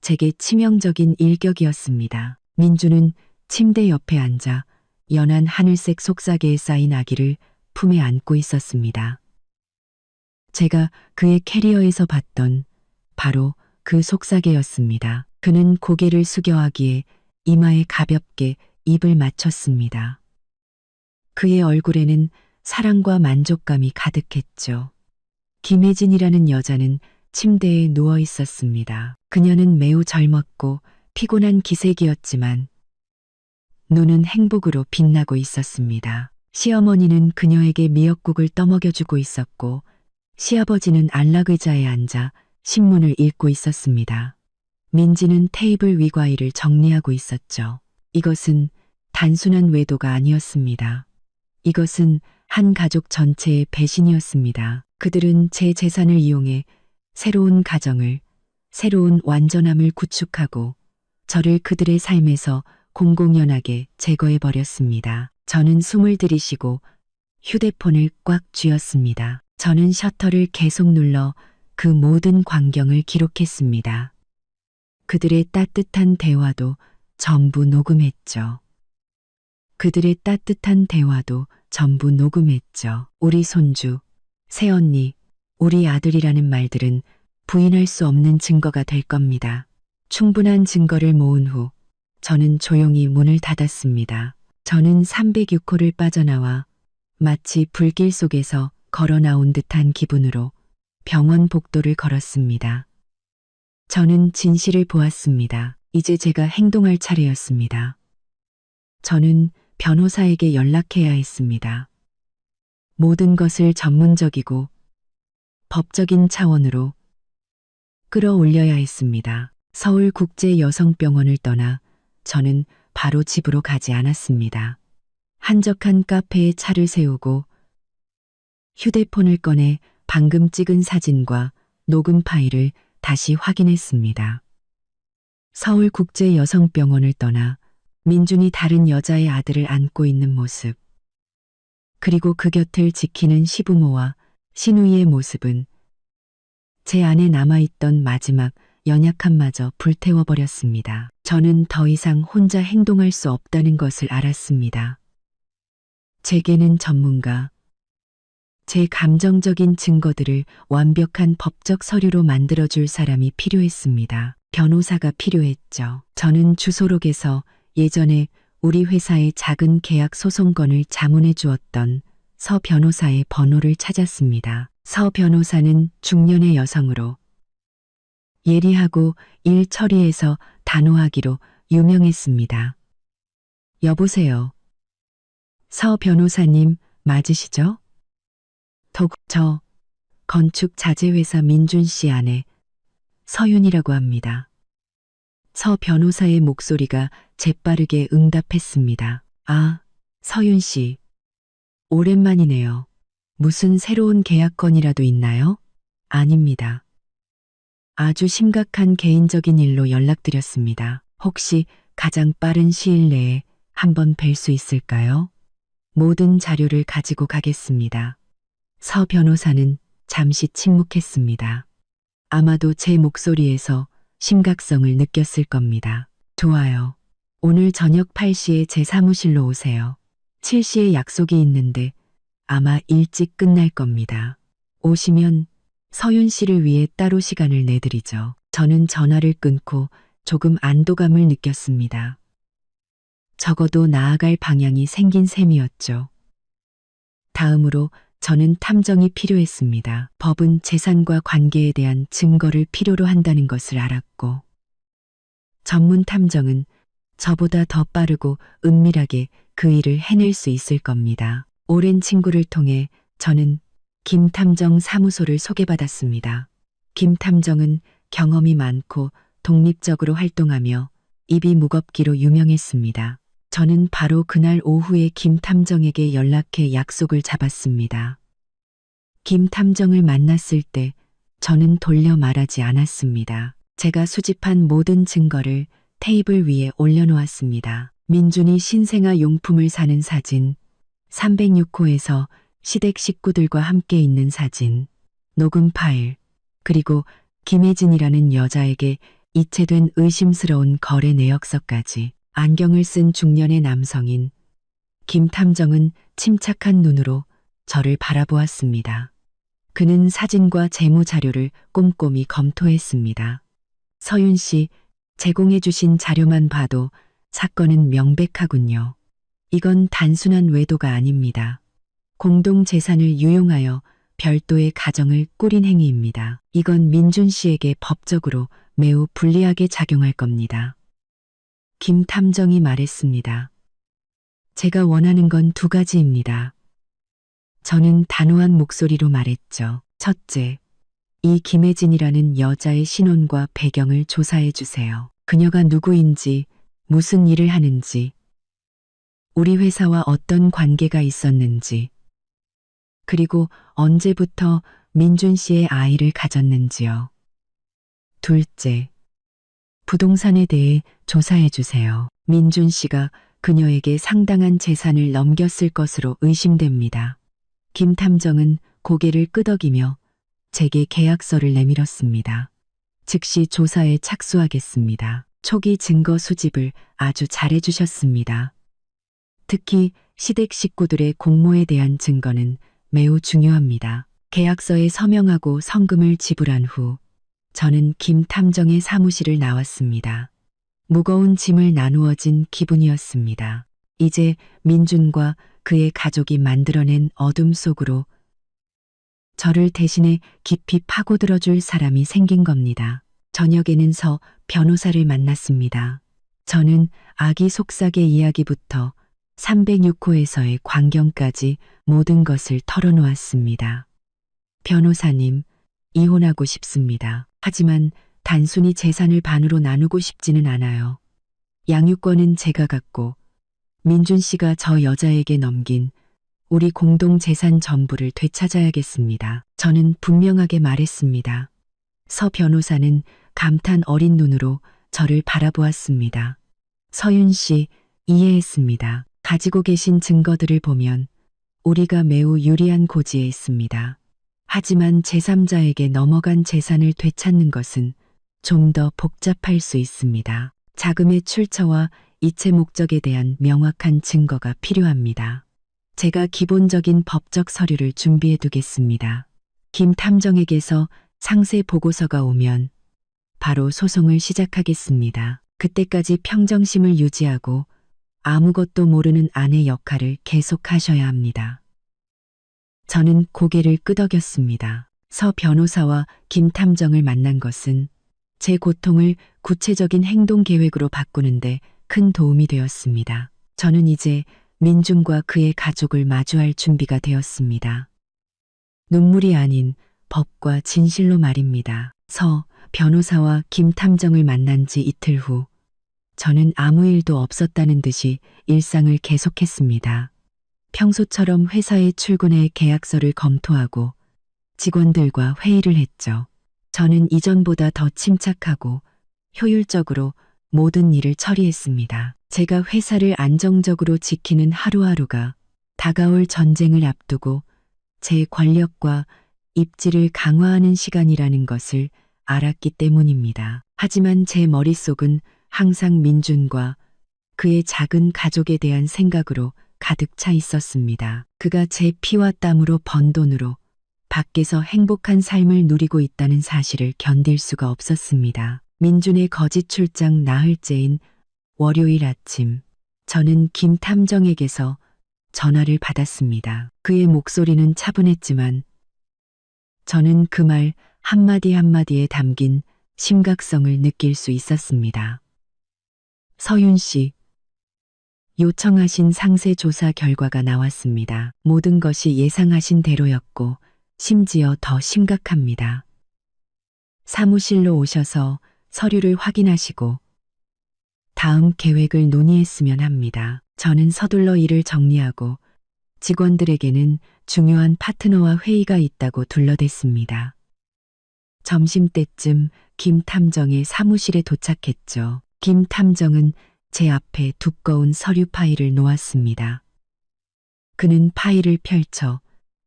제게 치명적인 일격이었습니다. 민주는 침대 옆에 앉아 연한 하늘색 속삭이에 쌓인 아기를 품에 안고 있었습니다. 제가 그의 캐리어에서 봤던 바로 그 속삭이였습니다. 그는 고개를 숙여 아기의 이마에 가볍게 입을 맞췄습니다. 그의 얼굴에는 사랑과 만족감이 가득했죠. 김혜진이라는 여자는 침대에 누워 있었습니다. 그녀는 매우 젊었고 피곤한 기색이었지만 눈은 행복으로 빛나고 있었습니다. 시어머니는 그녀에게 미역국을 떠먹여주고 있었고 시아버지는 안락의자에 앉아 신문을 읽고 있었습니다. 민지는 테이블 위 과일을 정리하고 있었죠. 이것은 단순한 외도가 아니었습니다. 이것은 한 가족 전체의 배신이었습니다. 그들은 제 재산을 이용해 새로운 가정을, 새로운 완전함을 구축하고 저를 그들의 삶에서 공공연하게 제거해버렸습니다. 저는 숨을 들이쉬고 휴대폰을 꽉 쥐었습니다. 저는 셔터를 계속 눌러 그 모든 광경을 기록했습니다. 그들의 따뜻한 대화도 전부 녹음했죠. 그들의 따뜻한 대화도 전부 녹음했죠. 우리 손주, 새언니, 우리 아들이라는 말들은 부인할 수 없는 증거가 될 겁니다. 충분한 증거를 모은 후 저는 조용히 문을 닫았습니다. 저는 306호를 빠져나와 마치 불길 속에서 걸어 나온 듯한 기분으로 병원 복도를 걸었습니다. 저는 진실을 보았습니다. 이제 제가 행동할 차례였습니다. 저는 변호사에게 연락해야 했습니다. 모든 것을 전문적이고 법적인 차원으로 끌어올려야 했습니다. 서울국제여성병원을 떠나 저는 바로 집으로 가지 않았습니다. 한적한 카페에 차를 세우고 휴대폰을 꺼내 방금 찍은 사진과 녹음 파일을 다시 확인했습니다. 서울국제여성병원을 떠나 민준이 다른 여자의 아들을 안고 있는 모습, 그리고 그 곁을 지키는 시부모와 시누이의 모습은 제 안에 남아있던 마지막 연약함마저 불태워버렸습니다. 저는 더 이상 혼자 행동할 수 없다는 것을 알았습니다. 제게는 전문가, 제 감정적인 증거들을 완벽한 법적 서류로 만들어줄 사람이 필요했습니다. 변호사가 필요했죠. 저는 주소록에서 예전에 우리 회사의 작은 계약 소송건을 자문해 주었던 서 변호사의 번호를 찾았습니다. 서 변호사는 중년의 여성으로 예리하고 일 처리에서 단호하기로 유명했습니다. 여보세요. 서 변호사님 맞으시죠? 저 건축자재회사 민준 씨 아내 서윤이라고 합니다. 서 변호사의 목소리가 재빠르게 응답했습니다. 아, 서윤 씨. 오랜만이네요. 무슨 새로운 계약건이라도 있나요? 아닙니다. 아주 심각한 개인적인 일로 연락드렸습니다. 혹시 가장 빠른 시일 내에 한번 뵐 수 있을까요? 모든 자료를 가지고 가겠습니다. 서 변호사는 잠시 침묵했습니다. 아마도 제 목소리에서 심각성을 느꼈을 겁니다. 좋아요. 오늘 저녁 8시에 제 사무실로 오세요. 7시에 약속이 있는데 아마 일찍 끝날 겁니다. 오시면 서윤 씨를 위해 따로 시간을 내드리죠. 저는 전화를 끊고 조금 안도감을 느꼈습니다. 적어도 나아갈 방향이 생긴 셈이었죠. 다음으로 저는 탐정이 필요했습니다. 법은 재산과 관계에 대한 증거를 필요로 한다는 것을 알았고, 전문 탐정은 저보다 더 빠르고 은밀하게 그 일을 해낼 수 있을 겁니다. 오랜 친구를 통해 저는 김 탐정 사무소를 소개받았습니다. 김 탐정은 경험이 많고 독립적으로 활동하며 입이 무겁기로 유명했습니다. 저는 바로 그날 오후에 김 탐정에게 연락해 약속을 잡았습니다. 김 탐정을 만났을 때 저는 돌려 말하지 않았습니다. 제가 수집한 모든 증거를 테이블 위에 올려놓았습니다. 민준이 신생아 용품을 사는 사진, 306호에서 시댁 식구들과 함께 있는 사진, 녹음 파일, 그리고 김혜진이라는 여자에게 이체된 의심스러운 거래 내역서까지. 안경을 쓴 중년의 남성인 김 탐정은 침착한 눈으로 저를 바라보았습니다. 그는 사진과 재무 자료를 꼼꼼히 검토했습니다. 서윤 씨, 제공해 주신 자료만 봐도 사건은 명백하군요. 이건 단순한 외도가 아닙니다. 공동 재산을 유용하여 별도의 가정을 꾸린 행위입니다. 이건 민준 씨에게 법적으로 매우 불리하게 작용할 겁니다. 김 탐정이 말했습니다. 제가 원하는 건 두 가지입니다. 저는 단호한 목소리로 말했죠. 첫째, 이 김혜진이라는 여자의 신원과 배경을 조사해 주세요. 그녀가 누구인지, 무슨 일을 하는지, 우리 회사와 어떤 관계가 있었는지, 그리고 언제부터 민준 씨의 아이를 가졌는지요. 둘째, 부동산에 대해 조사해 주세요. 민준 씨가 그녀에게 상당한 재산을 넘겼을 것으로 의심됩니다. 김 탐정은 고개를 끄덕이며 제게 계약서를 내밀었습니다. 즉시 조사에 착수하겠습니다. 초기 증거 수집을 아주 잘해 주셨습니다. 특히 시댁 식구들의 공모에 대한 증거는 매우 중요합니다. 계약서에 서명하고 성금을 지불한 후 저는 김 탐정의 사무실을 나왔습니다. 무거운 짐을 나누어진 기분이었습니다. 이제 민준과 그의 가족이 만들어낸 어둠 속으로 저를 대신해 깊이 파고들어줄 사람이 생긴 겁니다. 저녁에는 서 변호사를 만났습니다. 저는 아기 속삭의 이야기부터 306호에서의 광경까지 모든 것을 털어놓았습니다. 변호사님, 이혼하고 싶습니다. 하지만 단순히 재산을 반으로 나누고 싶지는 않아요. 양육권은 제가 갖고 민준 씨가 저 여자에게 넘긴 우리 공동 재산 전부를 되찾아야겠습니다. 저는 분명하게 말했습니다. 서 변호사는 감탄 어린 눈으로 저를 바라보았습니다. 서윤 씨, 이해했습니다. 가지고 계신 증거들을 보면 우리가 매우 유리한 고지에 있습니다. 하지만 제3자에게 넘어간 재산을 되찾는 것은 좀 더 복잡할 수 있습니다. 자금의 출처와 이체 목적에 대한 명확한 증거가 필요합니다. 제가 기본적인 법적 서류를 준비해 두겠습니다. 김 탐정에게서 상세 보고서가 오면 바로 소송을 시작하겠습니다. 그때까지 평정심을 유지하고 아무것도 모르는 아내 역할을 계속하셔야 합니다. 저는 고개를 끄덕였습니다. 서 변호사와 김 탐정을 만난 것은 제 고통을 구체적인 행동 계획으로 바꾸는데 큰 도움이 되었습니다. 저는 이제 민준과 그의 가족을 마주할 준비가 되었습니다. 눈물이 아닌 법과 진실로 말입니다. 서 변호사와 김 탐정을 만난 지 이틀 후 저는 아무 일도 없었다는 듯이 일상을 계속했습니다. 평소처럼 회사에 출근해 계약서를 검토하고 직원들과 회의를 했죠. 저는 이전보다 더 침착하고 효율적으로 모든 일을 처리했습니다. 제가 회사를 안정적으로 지키는 하루하루가 다가올 전쟁을 앞두고 제 권력과 입지를 강화하는 시간이라는 것을 알았기 때문입니다. 하지만 제 머릿속은 항상 민준과 그의 작은 가족에 대한 생각으로 가득 차 있었습니다. 그가 제 피와 땀으로 번 돈으로 밖에서 행복한 삶을 누리고 있다는 사실을 견딜 수가 없었습니다. 민준의 거짓 출장 나흘째인 월요일 아침, 저는 김 탐정에게서 전화를 받았습니다. 그의 목소리는 차분했지만 저는 그 말 한마디 한마디에 담긴 심각성을 느낄 수 있었습니다. 서윤 씨, 요청하신 상세 조사 결과가 나왔습니다. 모든 것이 예상하신 대로였고 심지어 더 심각합니다. 사무실로 오셔서 서류를 확인하시고 다음 계획을 논의했으면 합니다. 저는 서둘러 일을 정리하고 직원들에게는 중요한 파트너와 회의가 있다고 둘러댔습니다. 점심때쯤 김 탐정의 사무실에 도착했죠. 김 탐정은 제 앞에 두꺼운 서류 파일을 놓았습니다. 그는 파일을 펼쳐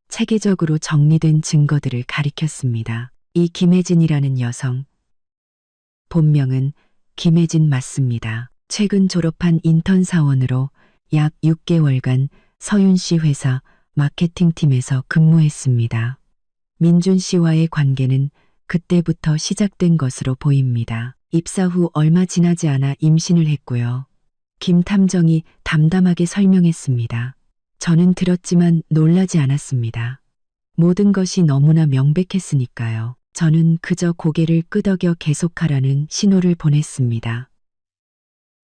체계적으로 정리된 증거들을 가리켰습니다. 이 김혜진이라는 여성, 본명은 김혜진 맞습니다. 최근 졸업한 인턴 사원으로 약 6개월간 서윤 씨 회사 마케팅팀에서 근무했습니다. 민준 씨와의 관계는 그때부터 시작된 것으로 보입니다. 입사 후 얼마 지나지 않아 임신을 했고요. 김 탐정이 담담하게 설명했습니다. 저는 들었지만 놀라지 않았습니다. 모든 것이 너무나 명백했으니까요. 저는 그저 고개를 끄덕여 계속하라는 신호를 보냈습니다.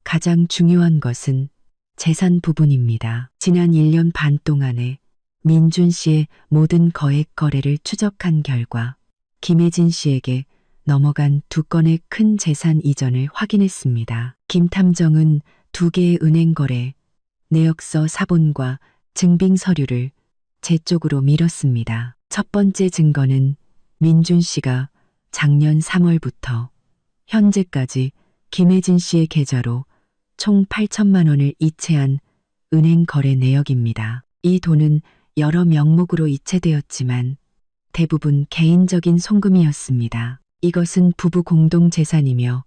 가장 중요한 것은 재산 부분입니다. 지난 1년 반 동안에 민준 씨의 모든 거액 거래를 추적한 결과 김혜진 씨에게 넘어간 2건의 큰 재산 이전을 확인했습니다. 김 탐정은 2개의 은행 거래, 내역서 사본과 증빙 서류를 제 쪽으로 밀었습니다. 첫 번째 증거는 민준 씨가 작년 3월부터 현재까지 김혜진 씨의 계좌로 총 8천만 원을 이체한 은행 거래 내역입니다. 이 돈은 여러 명목으로 이체되었지만 대부분 개인적인 송금이었습니다. 이것은 부부 공동 재산이며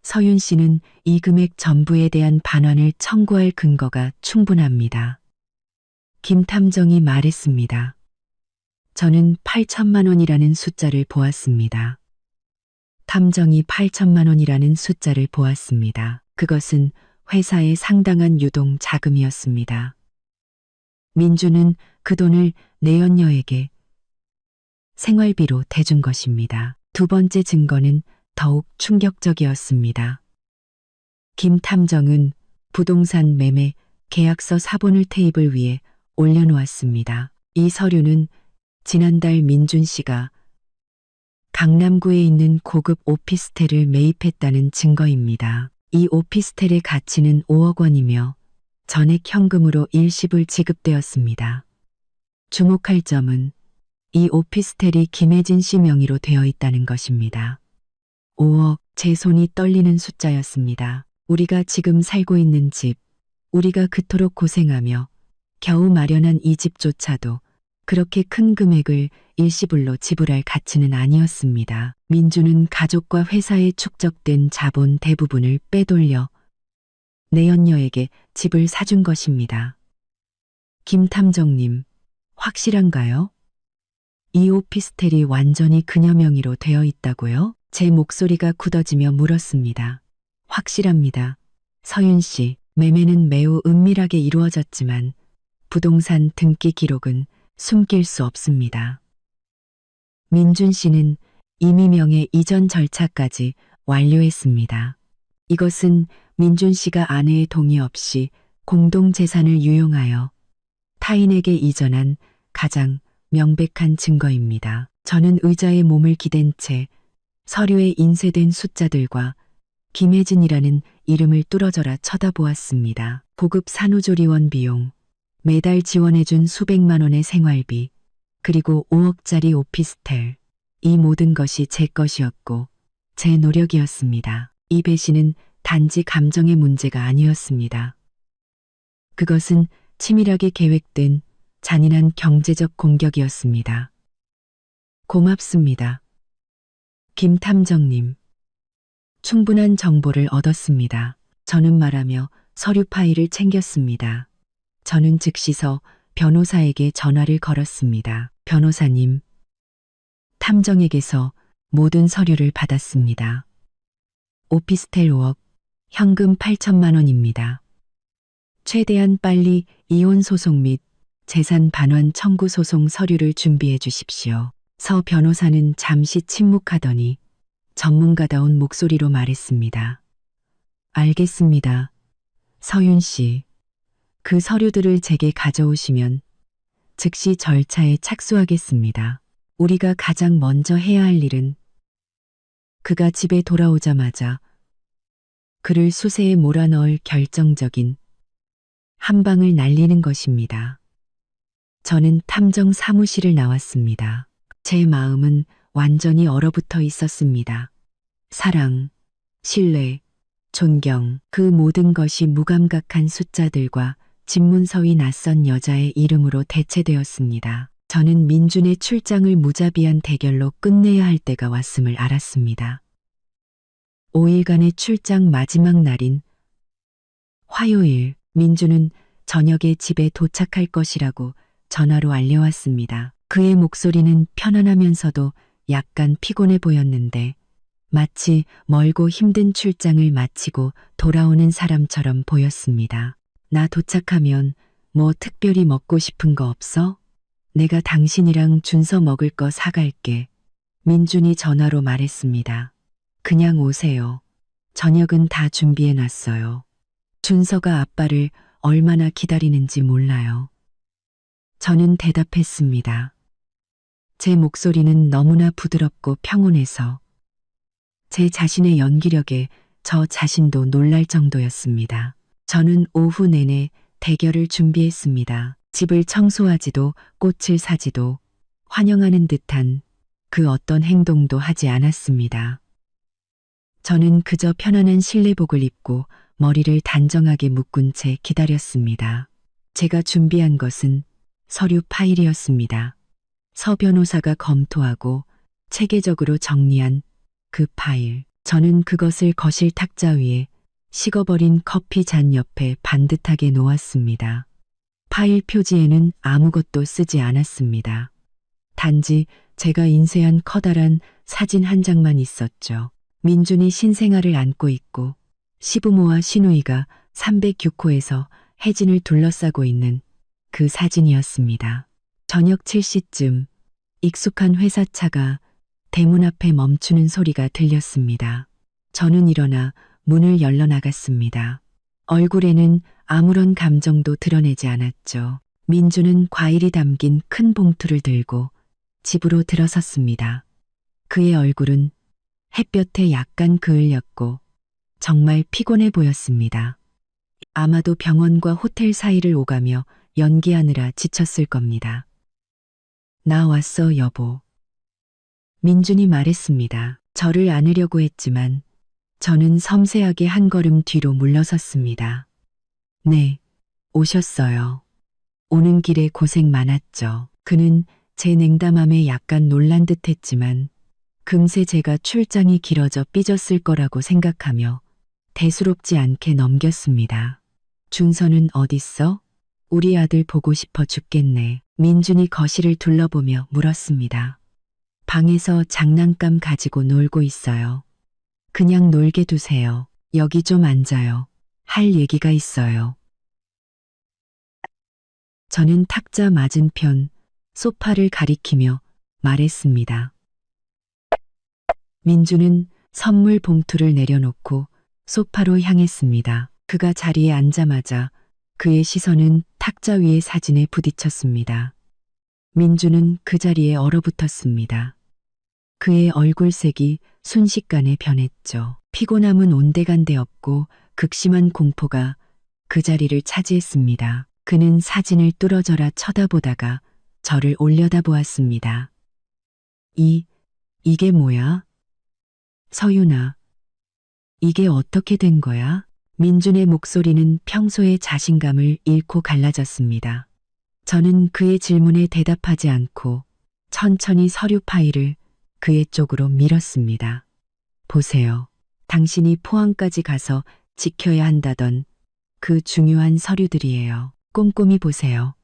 서윤 씨는 이 금액 전부에 대한 반환을 청구할 근거가 충분합니다. 김 탐정이 말했습니다. 저는 8천만 원이라는 숫자를 보았습니다. 탐정이 8천만 원이라는 숫자를 보았습니다. 그것은 회사의 상당한 유동 자금이었습니다. 민주는 그 돈을 내연녀에게 생활비로 대준 것입니다. 2번째 증거는 더욱 충격적이었습니다. 김 탐정은 부동산 매매 계약서 사본을 테이블 위에 올려놓았습니다. 이 서류는 지난달 민준 씨가 강남구에 있는 고급 오피스텔을 매입했다는 증거입니다. 이 오피스텔의 가치는 5억 원이며 전액 현금으로 일시불 지급되었습니다. 주목할 점은 이 오피스텔이 김혜진 씨 명의로 되어 있다는 것입니다. 5억, 제 손이 떨리는 숫자였습니다. 우리가 지금 살고 있는 집, 우리가 그토록 고생하며 겨우 마련한 이 집조차도 그렇게 큰 금액을 일시불로 지불할 가치는 아니었습니다. 민주는 가족과 회사에 축적된 자본 대부분을 빼돌려 내연녀에게 집을 사준 것입니다. 김 탐정님, 확실한가요? 이 오피스텔이 완전히 그녀 명의로 되어 있다고요? 제 목소리가 굳어지며 물었습니다. 확실합니다. 서윤 씨, 매매는 매우 은밀하게 이루어졌지만 부동산 등기 기록은 숨길 수 없습니다. 민준 씨는 임의명의 이전 절차까지 완료했습니다. 이것은 민준 씨가 아내의 동의 없이 공동재산을 유용하여 타인에게 이전한 가장 명백한 증거입니다. 저는 의자에 몸을 기댄 채 서류에 인쇄된 숫자들과 김혜진이라는 이름을 뚫어져라 쳐다보았습니다. 고급 산후조리원 비용, 매달 지원해준 수백만 원의 생활비, 그리고 5억짜리 오피스텔. 이 모든 것이 제 것이었고 제 노력이었습니다. 이 배신은 단지 감정의 문제가 아니었습니다. 그것은 치밀하게 계획된 잔인한 경제적 공격이었습니다. 고맙습니다. 김 탐정님. 충분한 정보를 얻었습니다. 저는 말하며 서류 파일을 챙겼습니다. 저는 즉시서 변호사에게 전화를 걸었습니다. 변호사님. 탐정에게서 모든 서류를 받았습니다. 오피스텔 5억, 현금 8천만 원입니다. 최대한 빨리 이혼 소송 및 재산 반환 청구 소송 서류를 준비해 주십시오. 서 변호사는 잠시 침묵하더니 전문가다운 목소리로 말했습니다. 알겠습니다. 서윤 씨, 그 서류들을 제게 가져오시면 즉시 절차에 착수하겠습니다. 우리가 가장 먼저 해야 할 일은 그가 집에 돌아오자마자 그를 수세에 몰아넣을 결정적인 한 방을 날리는 것입니다. 저는 탐정 사무실을 나왔습니다. 제 마음은 완전히 얼어붙어 있었습니다. 사랑, 신뢰, 존경, 그 모든 것이 무감각한 숫자들과 집문서 위 낯선 여자의 이름으로 대체되었습니다. 저는 민준의 출장을 무자비한 대결로 끝내야 할 때가 왔음을 알았습니다. 5일간의 출장 마지막 날인 화요일, 민준은 저녁에 집에 도착할 것이라고 전화로 알려왔습니다. 그의 목소리는 편안하면서도 약간 피곤해 보였는데 마치 멀고 힘든 출장을 마치고 돌아오는 사람처럼 보였습니다. 나 도착하면 뭐 특별히 먹고 싶은 거 없어? 내가 당신이랑 준서 먹을 거 사갈게. 민준이 전화로 말했습니다. 그냥 오세요. 저녁은 다 준비해 놨어요. 준서가 아빠를 얼마나 기다리는지 몰라요. 저는 대답했습니다. 제 목소리는 너무나 부드럽고 평온해서 제 자신의 연기력에 저 자신도 놀랄 정도였습니다. 저는 오후 내내 대결을 준비했습니다. 집을 청소하지도 꽃을 사지도 환영하는 듯한 그 어떤 행동도 하지 않았습니다. 저는 그저 편안한 실내복을 입고 머리를 단정하게 묶은 채 기다렸습니다. 제가 준비한 것은 서류 파일이었습니다. 서 변호사가 검토하고 체계적으로 정리한 그 파일. 저는 그것을 거실 탁자 위에 식어버린 커피 잔 옆에 반듯하게 놓았습니다. 파일 표지에는 아무것도 쓰지 않았습니다. 단지 제가 인쇄한 커다란 사진 한 장만 있었죠. 민준이 신생아를 안고 있고 시부모와 시누이가 306호에서 혜진을 둘러싸고 있는 그 사진이었습니다. 저녁 7시쯤 익숙한 회사차가 대문 앞에 멈추는 소리가 들렸습니다. 저는 일어나 문을 열러 나갔습니다. 얼굴에는 아무런 감정도 드러내지 않았죠. 민주는 과일이 담긴 큰 봉투를 들고 집으로 들어섰습니다. 그의 얼굴은 햇볕에 약간 그을렸고 정말 피곤해 보였습니다. 아마도 병원과 호텔 사이를 오가며 연기하느라 지쳤을 겁니다. 나 왔어, 여보. 민준이 말했습니다. 저를 안으려고 했지만 저는 섬세하게 한 걸음 뒤로 물러섰습니다. 네, 오셨어요. 오는 길에 고생 많았죠. 그는 제 냉담함에 약간 놀란 듯 했지만 금세 제가 출장이 길어져 삐졌을 거라고 생각하며 대수롭지 않게 넘겼습니다. 준서는 어딨어? 우리 아들 보고 싶어 죽겠네. 민준이 거실을 둘러보며 물었습니다. 방에서 장난감 가지고 놀고 있어요. 그냥 놀게 두세요. 여기 좀 앉아요. 할 얘기가 있어요. 저는 탁자 맞은편 소파를 가리키며 말했습니다. 민주는 선물 봉투를 내려놓고 소파로 향했습니다. 그가 자리에 앉자마자 그의 시선은 탁자 위의 사진에 부딪혔습니다. 민주는 그 자리에 얼어붙었습니다. 그의 얼굴색이 순식간에 변했죠. 피곤함은 온데간데 없고 극심한 공포가 그 자리를 차지했습니다. 그는 사진을 뚫어져라 쳐다보다가 저를 올려다보았습니다. 이게 뭐야? 서윤아, 이게 어떻게 된 거야? 민준의 목소리는 평소의 자신감을 잃고 갈라졌습니다. 저는 그의 질문에 대답하지 않고 천천히 서류 파일을 그의 쪽으로 밀었습니다. 보세요. 당신이 포항까지 가서 지켜야 한다던 그 중요한 서류들이에요. 꼼꼼히 보세요.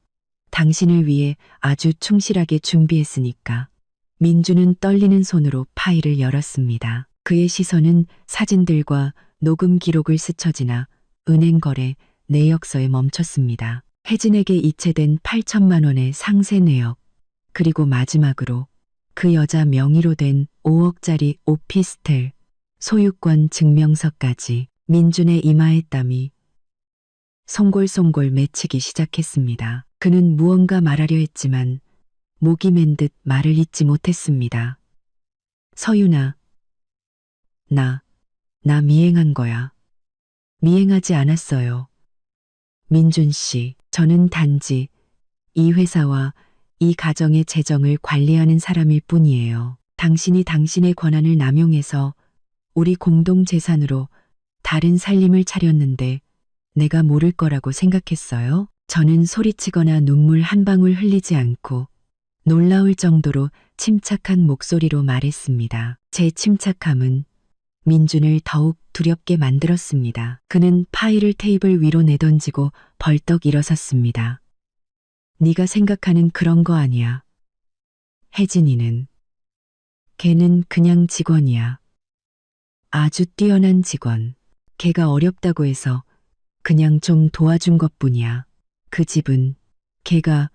당신을 위해 아주 충실하게 준비했으니까. 민주는 떨리는 손으로 파일을 열었습니다. 그의 시선은 사진들과 녹음 기록을 스쳐 지나 은행 거래 내역서에 멈췄습니다. 혜진에게 이체된 8천만 원의 상세 내역, 그리고 마지막으로 그 여자 명의로 된 5억짜리 오피스텔 소유권 증명서까지. 민준의 이마에 땀이 송골송골 맺히기 시작했습니다. 그는 무언가 말하려 했지만 목이 맨 듯 말을 잇지 못했습니다. 서윤아, 나 미행한 거야. 미행하지 않았어요. 민준 씨, 저는 단지 이 회사와 이 가정의 재정을 관리하는 사람일 뿐이에요. 당신이 당신의 권한을 남용해서 우리 공동 재산으로 다른 살림을 차렸는데 내가 모를 거라고 생각했어요? 저는 소리치거나 눈물 한 방울 흘리지 않고 놀라울 정도로 침착한 목소리로 말했습니다. 제 침착함은 민준을 더욱 두렵게 만들었습니다. 그는 파일을 테이블 위로 내던지고 벌떡 일어섰습니다. 네가 생각하는 그런 거 아니야. 혜진이는. 걔는 그냥 직원이야. 아주 뛰어난 직원. 걔가 어렵다고 해서 그냥 좀 도와준 것뿐이야. 그 집은 걔가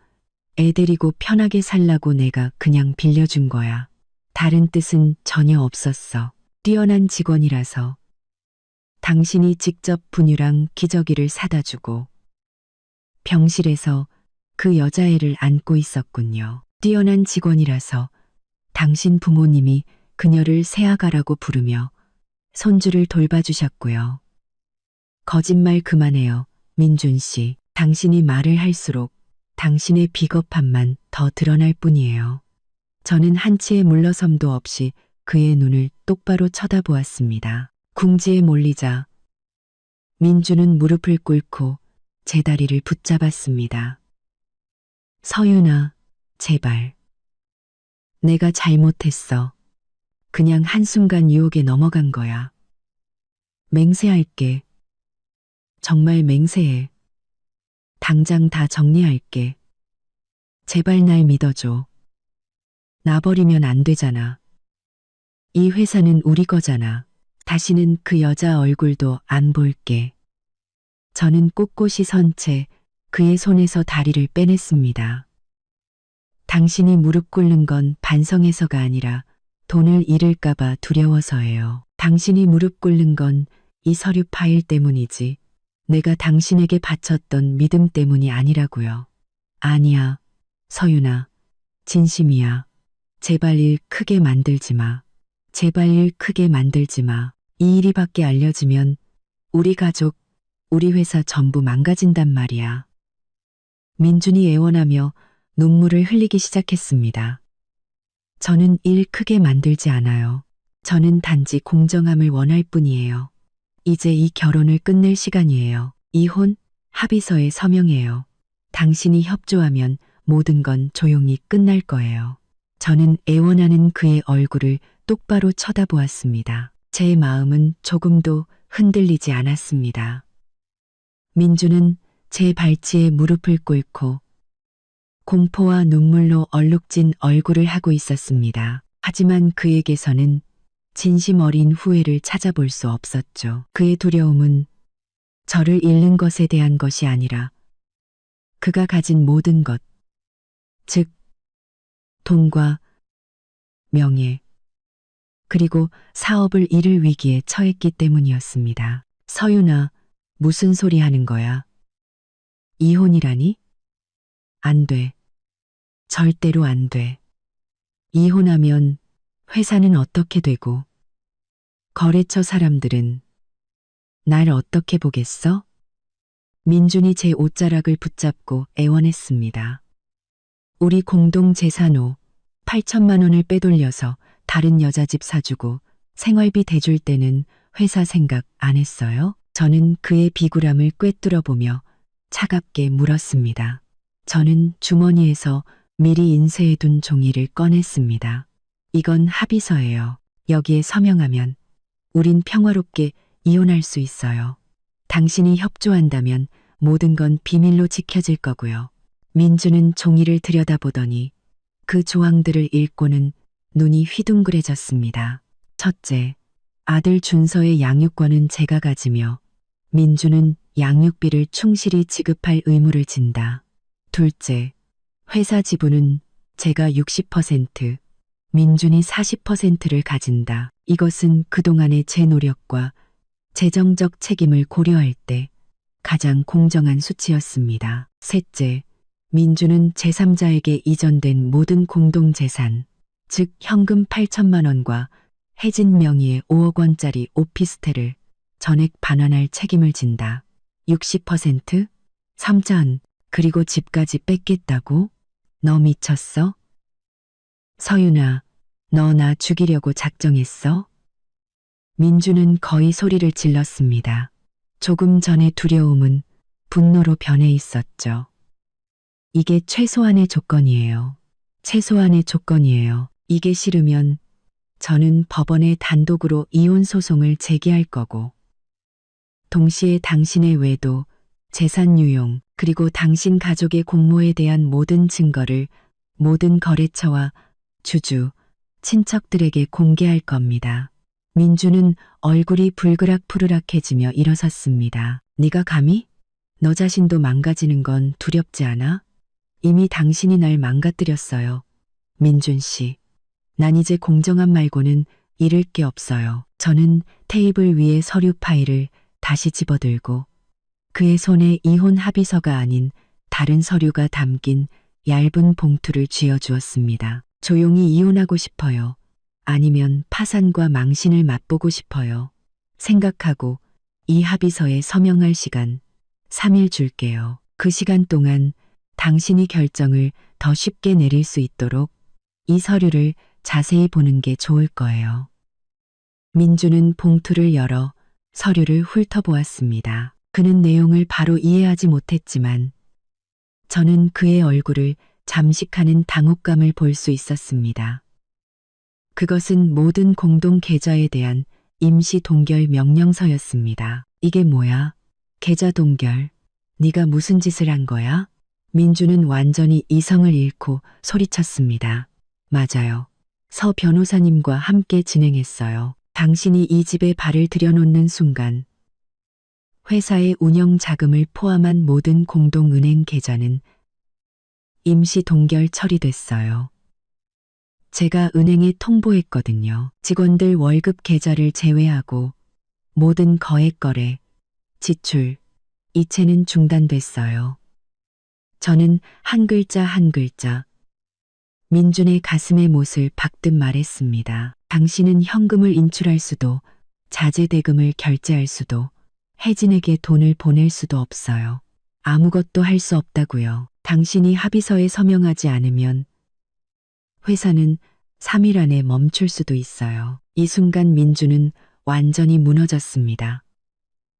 애 데리고 편하게 살라고 내가 그냥 빌려준 거야. 다른 뜻은 전혀 없었어. 뛰어난 직원이라서 당신이 직접 분유랑 기저귀를 사다 주고 병실에서 그 여자애를 안고 있었군요. 뛰어난 직원이라서 당신 부모님이 그녀를 새아가라고 부르며 손주를 돌봐주셨고요. 거짓말 그만해요, 민준 씨. 당신이 말을 할수록 당신의 비겁함만 더 드러날 뿐이에요. 저는 한치의 물러섬도 없이 그의 눈을 똑바로 쳐다보았습니다. 궁지에 몰리자 민주는 무릎을 꿇고 제 다리를 붙잡았습니다. 서윤아, 제발. 내가 잘못했어. 그냥 한순간 유혹에 넘어간 거야. 맹세할게. 정말 맹세해. 당장 다 정리할게. 제발 날 믿어줘. 나 버리면 안 되잖아. 이 회사는 우리 거잖아. 다시는 그 여자 얼굴도 안 볼게. 저는 꼿꼿이 선 채 그의 손에서 다리를 빼냈습니다. 당신이 무릎 꿇는 건 반성해서가 아니라 돈을 잃을까봐 두려워서예요. 당신이 무릎 꿇는 건 이 서류 파일 때문이지 내가 당신에게 바쳤던 믿음 때문이 아니라고요. 아니야, 서윤아. 진심이야. 제발 일 크게 만들지 마. 제발 일 크게 만들지 마. 이 일이 밖에 알려지면 우리 가족, 우리 회사 전부 망가진단 말이야. 민준이 애원하며 눈물을 흘리기 시작했습니다. 저는 일 크게 만들지 않아요. 저는 단지 공정함을 원할 뿐이에요. 이제 이 결혼을 끝낼 시간이에요. 이혼, 합의서에 서명해요. 당신이 협조하면 모든 건 조용히 끝날 거예요. 저는 애원하는 그의 얼굴을 똑바로 쳐다보았습니다. 제 마음은 조금도 흔들리지 않았습니다. 민주는 제 발치에 무릎을 꿇고 공포와 눈물로 얼룩진 얼굴을 하고 있었습니다. 하지만 그에게서는 진심 어린 후회를 찾아볼 수 없었죠. 그의 두려움은 저를 잃는 것에 대한 것이 아니라 그가 가진 모든 것, 즉 돈과 명예, 그리고 사업을 잃을 위기에 처했기 때문이었습니다. 서윤아, 무슨 소리 하는 거야? 이혼이라니? 안 돼. 절대로 안 돼. 이혼하면 회사는 어떻게 되고 거래처 사람들은 날 어떻게 보겠어? 민준이 제 옷자락을 붙잡고 애원했습니다. 우리 공동 재산호 8천만 원을 빼돌려서 다른 여자 집 사주고 생활비 대줄 때는 회사 생각 안 했어요? 저는 그의 비굴함을 꿰뚫어 보며 차갑게 물었습니다. 저는 주머니에서 미리 인쇄해둔 종이를 꺼냈습니다. 이건 합의서예요. 여기에 서명하면 우린 평화롭게 이혼할 수 있어요. 당신이 협조한다면 모든 건 비밀로 지켜질 거고요. 민주는 종이를 들여다보더니 그 조항들을 읽고는 눈이 휘둥그레졌습니다. 첫째, 아들 준서의 양육권은 제가 가지며 민주는 양육비를 충실히 지급할 의무를 진다. 둘째, 회사 지분은 제가 60%, 민준이 40%를 가진다. 이것은 그동안의 제 노력과 재정적 책임을 고려할 때 가장 공정한 수치였습니다. 셋째, 민주는 제3자에게 이전된 모든 공동재산, 즉 현금 8천만 원과 혜진 명의의 5억 원짜리 오피스텔을 전액 반환할 책임을 진다. 60%? 3전, 그리고 집까지 뺏겠다고? 너 미쳤어? 서윤아, 너 나 죽이려고 작정했어? 민주는 거의 소리를 질렀습니다. 조금 전의 두려움은 분노로 변해 있었죠. 이게 최소한의 조건이에요. 최소한의 조건이에요. 이게 싫으면 저는 법원에 단독으로 이혼 소송을 제기할 거고, 동시에 당신의 외도, 재산 유용, 그리고 당신 가족의 공모에 대한 모든 증거를 모든 거래처와 주주, 친척들에게 공개할 겁니다. 민주는 얼굴이 불그락푸르락해지며 일어섰습니다. 네가 감히? 너 자신도 망가지는 건 두렵지 않아? 이미 당신이 날 망가뜨렸어요. 민준 씨, 난 이제 공정함 말고는 잃을 게 없어요. 저는 테이블 위에 서류 파일을 다시 집어들고 그의 손에 이혼 합의서가 아닌 다른 서류가 담긴 얇은 봉투를 쥐어주었습니다. 조용히 이혼하고 싶어요. 아니면 파산과 망신을 맛보고 싶어요. 생각하고 이 합의서에 서명할 시간 3일 줄게요. 그 시간 동안 당신이 결정을 더 쉽게 내릴 수 있도록 이 서류를 자세히 보는 게 좋을 거예요. 민주는 봉투를 열어 서류를 훑어보았습니다. 그는 내용을 바로 이해하지 못했지만 저는 그의 얼굴을 잠식하는 당혹감을 볼 수 있었습니다. 그것은 모든 공동 계좌에 대한 임시 동결 명령서였습니다. 이게 뭐야? 계좌 동결. 네가 무슨 짓을 한 거야? 민주는 완전히 이성을 잃고 소리쳤습니다. 맞아요. 서 변호사님과 함께 진행했어요. 당신이 이 집에 발을 들여놓는 순간 회사의 운영 자금을 포함한 모든 공동은행 계좌는 임시 동결 처리됐어요. 제가 은행에 통보했거든요. 직원들 월급 계좌를 제외하고 모든 거액 거래, 지출, 이체는 중단됐어요. 저는 한 글자 한 글자 민준의 가슴에 못을 박듯 말했습니다. 당신은 현금을 인출할 수도 자재 대금을 결제할 수도 혜진에게 돈을 보낼 수도 없어요. 아무것도 할 수 없다고요. 당신이 합의서에 서명하지 않으면 회사는 3일 안에 멈출 수도 있어요. 이 순간 민주는 완전히 무너졌습니다.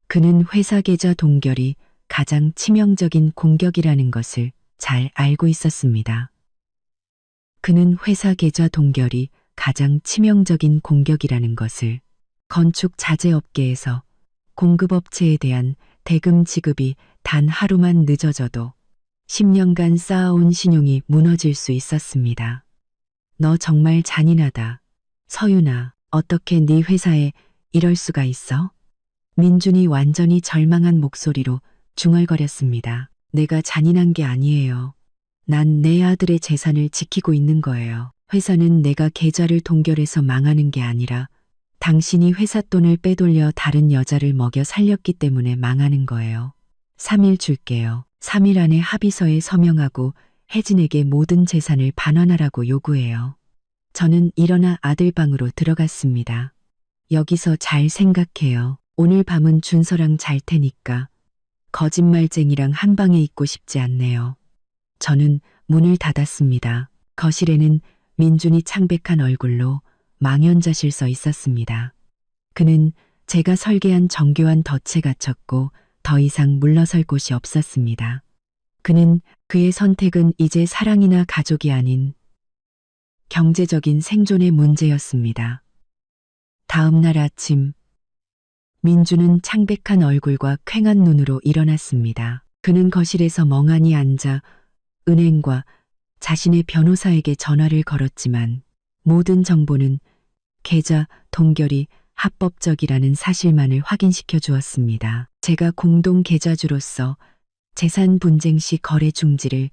그는 회사 계좌 동결이 가장 치명적인 공격이라는 것을 잘 알고 있었습니다. 그는 회사 계좌 동결이 가장 치명적인 공격이라는 것을 건축 자재 업계에서 공급업체에 대한 대금 지급이 단 하루만 늦어져도 10년간 쌓아온 신용이 무너질 수 있었습니다. 너 정말 잔인하다. 서윤아, 어떻게 네 회사에 이럴 수가 있어? 민준이 완전히 절망한 목소리로 중얼거렸습니다. 내가 잔인한 게 아니에요. 난 내 아들의 재산을 지키고 있는 거예요. 회사는 내가 계좌를 동결해서 망하는 게 아니라 당신이 회사 돈을 빼돌려 다른 여자를 먹여 살렸기 때문에 망하는 거예요. 3일 줄게요. 3일 안에 합의서에 서명하고 혜진에게 모든 재산을 반환하라고 요구해요. 저는 일어나 아들 방으로 들어갔습니다. 여기서 잘 생각해요. 오늘 밤은 준서랑 잘 테니까 거짓말쟁이랑 한 방에 있고 싶지 않네요. 저는 문을 닫았습니다. 거실에는 민준이 창백한 얼굴로 망연자실 서 있었습니다. 그는 제가 설계한 정교한 덫에 갇혔고 더 이상 물러설 곳이 없었습니다. 그는 그의 선택은 이제 사랑이나 가족이 아닌 경제적인 생존의 문제였습니다. 다음 날 아침, 민주는 창백한 얼굴과 퀭한 눈으로 일어났습니다. 그는 거실에서 멍하니 앉아 은행과 자신의 변호사에게 전화를 걸었지만 모든 정보는 계좌 동결이 합법적이라는 사실만을 확인시켜 주었습니다. 제가 공동 계좌주로서 재산 분쟁 시 거래 중지를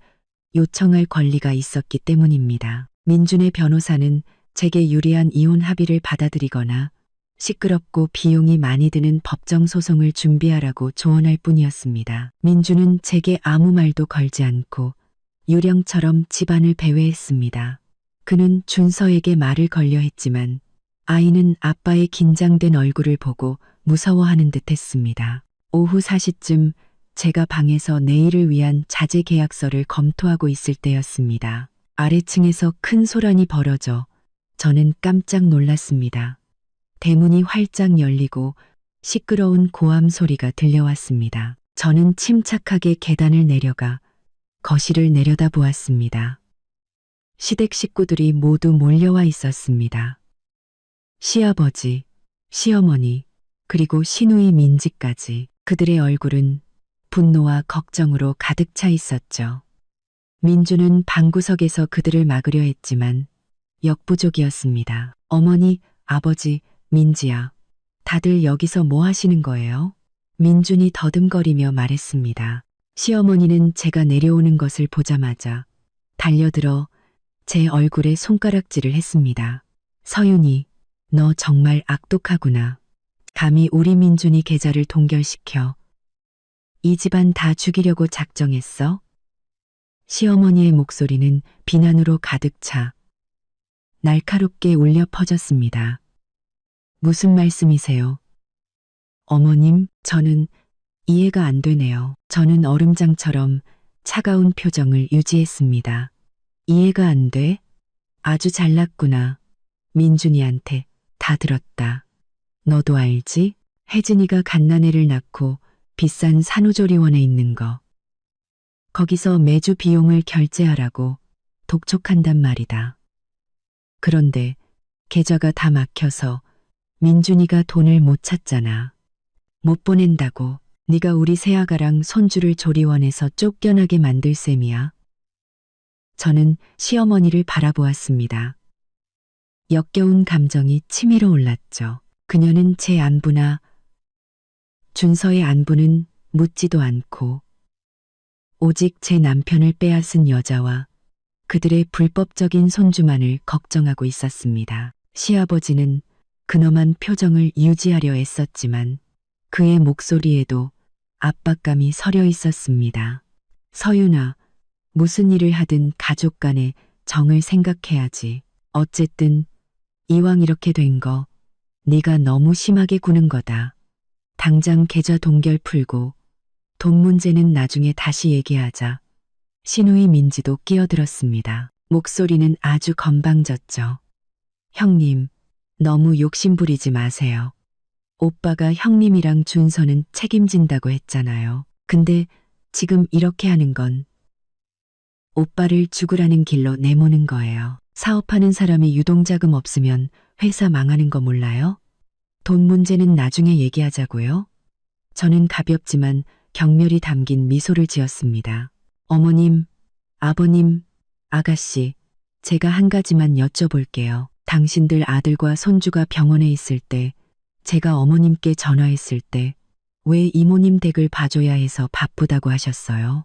요청할 권리가 있었기 때문입니다. 민준의 변호사는 제게 유리한 이혼 합의를 받아들이거나 시끄럽고 비용이 많이 드는 법정 소송을 준비하라고 조언할 뿐이었습니다. 민준은 제게 아무 말도 걸지 않고 유령처럼 집안을 배회했습니다. 그는 준서에게 말을 걸려 했지만 아이는 아빠의 긴장된 얼굴을 보고 무서워하는 듯 했습니다. 오후 4시쯤 제가 방에서 내일을 위한 자재 계약서를 검토하고 있을 때였습니다. 아래층에서 큰 소란이 벌어져 저는 깜짝 놀랐습니다. 대문이 활짝 열리고 시끄러운 고함 소리가 들려왔습니다. 저는 침착하게 계단을 내려가 거실을 내려다보았습니다. 시댁 식구들이 모두 몰려와 있었습니다. 시아버지, 시어머니, 그리고 시누이 민지까지. 그들의 얼굴은 분노와 걱정으로 가득 차 있었죠. 민주는 방구석에서 그들을 막으려 했지만 역부족이었습니다. 어머니, 아버지, 민지야, 다들 여기서 뭐 하시는 거예요? 민준이 더듬거리며 말했습니다. 시어머니는 제가 내려오는 것을 보자마자 달려들어 제 얼굴에 손가락질을 했습니다. 서윤이, 너 정말 악독하구나. 감히 우리 민준이 계좌를 동결시켜. 이 집안 다 죽이려고 작정했어? 시어머니의 목소리는 비난으로 가득 차 날카롭게 울려 퍼졌습니다. 무슨 말씀이세요? 어머님, 저는 이해가 안 되네요. 저는 얼음장처럼 차가운 표정을 유지했습니다. 이해가 안 돼? 아주 잘났구나. 민준이한테 다 들었다. 너도 알지? 혜진이가 갓난애를 낳고 비싼 산후조리원에 있는 거. 거기서 매주 비용을 결제하라고 독촉한단 말이다. 그런데 계좌가 다 막혀서 민준이가 돈을 못 찾잖아. 못 보낸다고 네가 우리 새아가랑 손주를 조리원에서 쫓겨나게 만들 셈이야. 저는 시어머니를 바라보았습니다. 역겨운 감정이 치밀어 올랐죠. 그녀는 제 안부나 준서의 안부는 묻지도 않고 오직 제 남편을 빼앗은 여자와 그들의 불법적인 손주만을 걱정하고 있었습니다. 시아버지는 근엄한 표정을 유지하려 애썼지만 그의 목소리에도 압박감이 서려 있었습니다. 서윤아, 무슨 일을 하든 가족 간의 정을 생각해야지. 어쨌든 이왕 이렇게 된 거 네가 너무 심하게 구는 거다. 당장 계좌 동결 풀고 돈 문제는 나중에 다시 얘기하자. 신우이 민지도 끼어들었습니다. 목소리는 아주 건방졌죠. 형님, 너무 욕심 부리지 마세요. 오빠가 형님이랑 준서는 책임진다고 했잖아요. 근데 지금 이렇게 하는 건 오빠를 죽으라는 길로 내모는 거예요. 사업하는 사람이 유동자금 없으면 회사 망하는 거 몰라요? 돈 문제는 나중에 얘기하자고요. 저는 가볍지만 경멸이 담긴 미소를 지었습니다. 어머님, 아버님, 아가씨, 제가 한 가지만 여쭤볼게요. 당신들 아들과 손주가 병원에 있을 때, 제가 어머님께 전화했을 때, 왜 이모님 댁을 봐줘야 해서 바쁘다고 하셨어요?